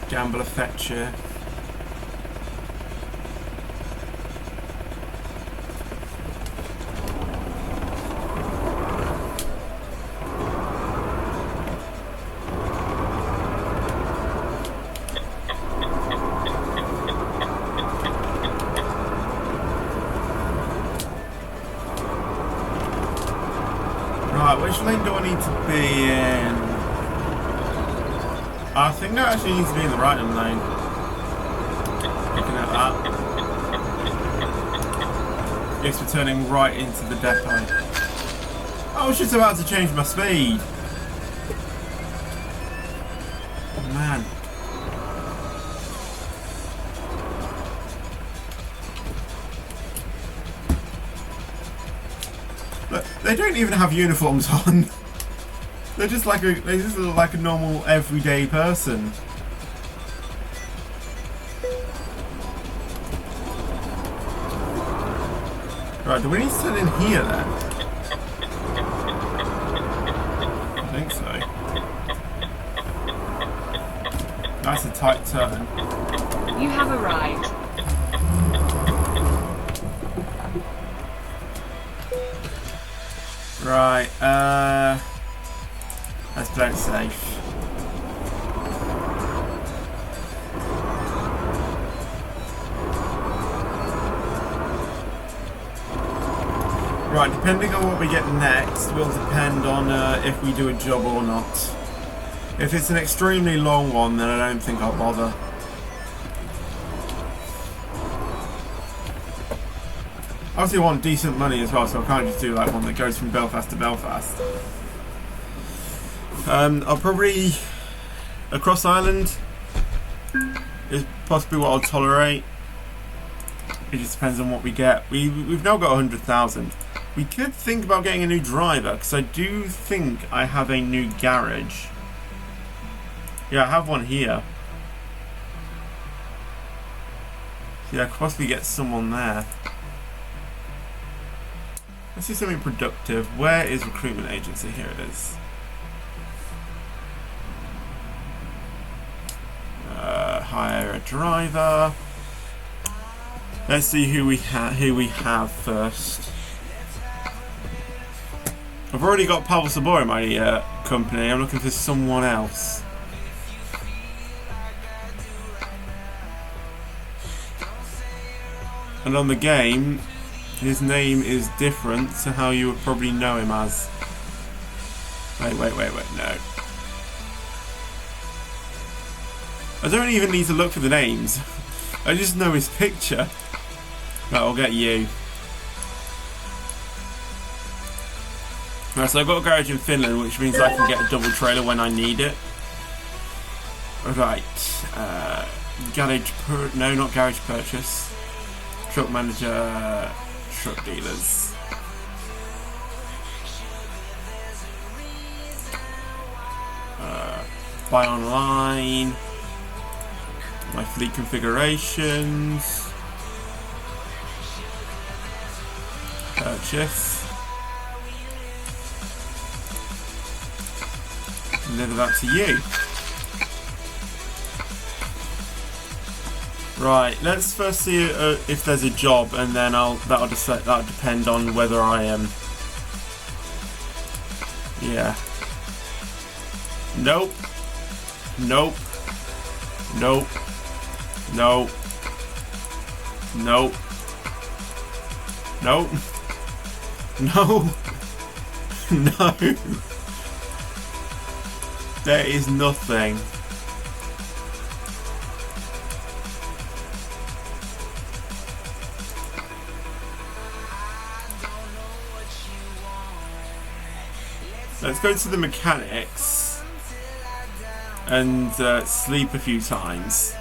Gambler Fetcher. Right, which lane do I need to be in? I think that actually needs to be in the right hand lane. Looking at that. Yes, we're turning right into the depot. I was just about to change my speed. Oh man. Look, they don't even have uniforms on. They just look like a normal everyday person. Right, do we need to turn in here then? I think so. That's a tight turn. You have arrived. Right, let's play it safe. Right, depending on what we get next will depend on if we do a job or not. If it's an extremely long one, then I don't think I'll bother. Obviously I want decent money as well, so I can't just do like one that goes from Belfast to Belfast. I'll probably... Across Ireland is possibly what I'll tolerate. It just depends on what we get. We've now got 100,000. We could think about getting a new driver, because I do think I have a new garage. Yeah, I have one here. Yeah, I could possibly get someone there. Let's do something productive. Where is recruitment agency? Here it is. Hire a driver. Let's see who we have first. I've already got Pavel Sabor in my company. I'm looking for someone else. And on the game, his name is different to how you would probably know him as. Wait, no. I don't even need to look for the names. I just know his picture. Right, I'll get you. Right, so I've got a garage in Finland, which means I can get a double trailer when I need it. Right, not garage purchase. Truck manager, truck dealers. Buy online. My fleet configurations. Purchase. Deliver that to you. Right, let's first see if there's a job, and then that'll depend on whether I am. Yeah. Nope. Nope. Nope. Nope. Nope. No. No. No. There is nothing. Let's go to the mechanics and sleep a few times,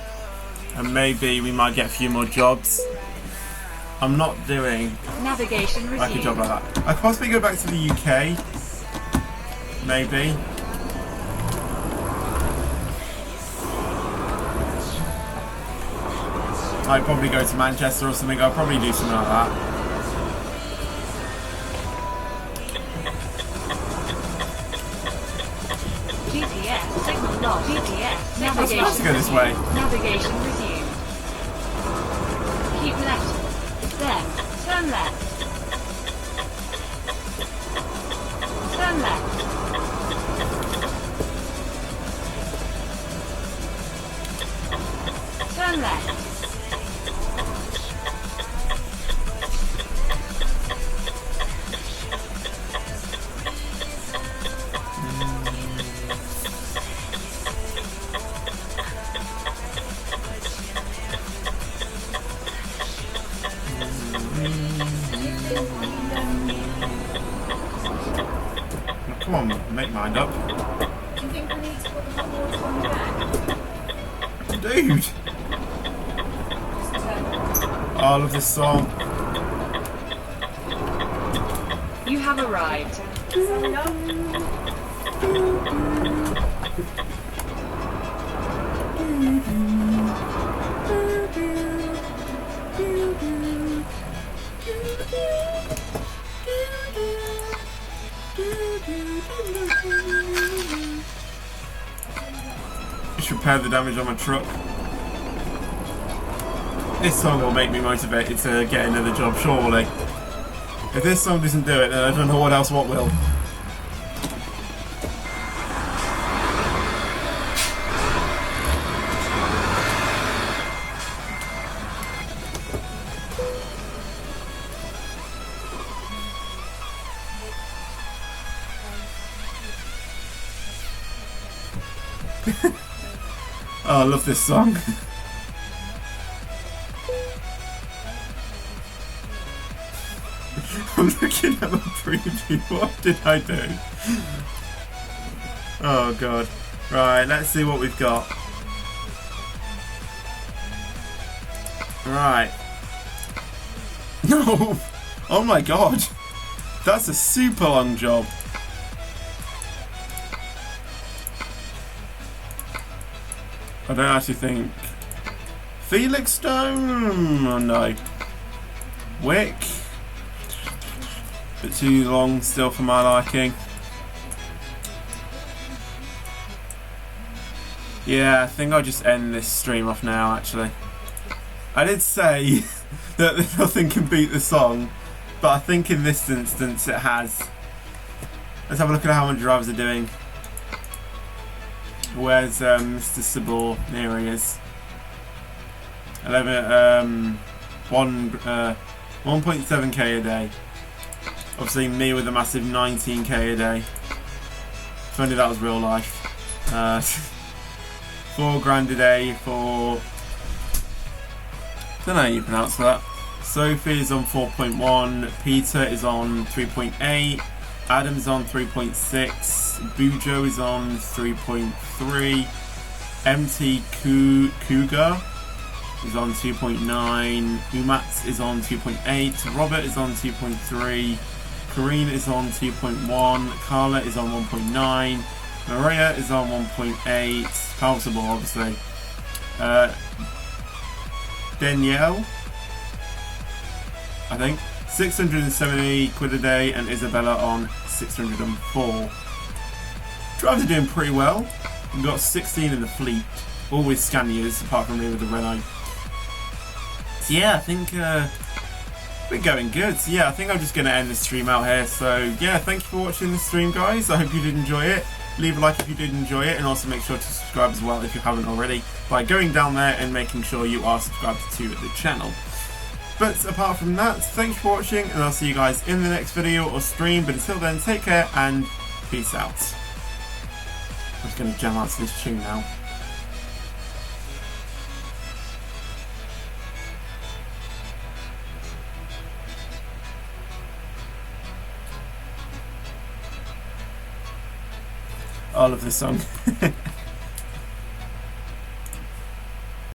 and maybe we might get a few more jobs. I'm not doing Navigation like a resumed. job like that. I could possibly go back to the UK, maybe. I'd probably go to Manchester or something. I'll probably do something like that. GPS signal lost. GPS I'm supposed to navigation go this way. Navigation resumed. Keep left. Then turn left. Turn left. Turn left. Come on, make mind up. Do you think we need to put the hot water on the back? Dude! Just turn. Oh, I love this song. You have arrived. Sign up. Just repair the damage on my truck. This song will make me motivated to get another job, surely. If this song doesn't do it, then I don't know what will. Oh, I love this song. I'm looking at my preview. What did I do? Oh god. Right, let's see what we've got. Right. No! Oh my god! That's a super long job. I don't actually think... Felixstone? Oh no. Wick? Bit too long still for my liking. Yeah, I think I'll just end this stream off now actually. I did say that nothing can beat the song, but I think in this instance it has. Let's have a look at how my drivers are doing. Where's Mr. Sabor? There he is. 1.7k a day. Obviously me with a massive 19k a day. If only that was real life. 4 grand a day for... I don't know how you pronounce that. Sophie is on 4.1. Peter is on 3.8. Adam's on 3.6. Bujo is on 3.3. MT Cougar is on 2.9. Umats is on 2.8. Robert is on 2.3. Karine is on 2.1. Carla is on 1.9. Maria is on 1.8. Palsable, obviously. Danielle, I think, 670 quid a day, and Isabella on 604. Drivers are doing pretty well. We've got 16 in the fleet, all with Scanias, apart from me with the Renault. So yeah, I think we're going good. So yeah, I think I'm just going to end the stream out here. So yeah, thank you for watching the stream, guys. I hope you did enjoy it. Leave a like if you did enjoy it, and also make sure to subscribe as well if you haven't already by going down there and making sure you are subscribed to the channel. But apart from that, thanks for watching, and I'll see you guys in the next video or stream. But until then, take care and peace out. I'm just going to jam out to this tune now. I love this song.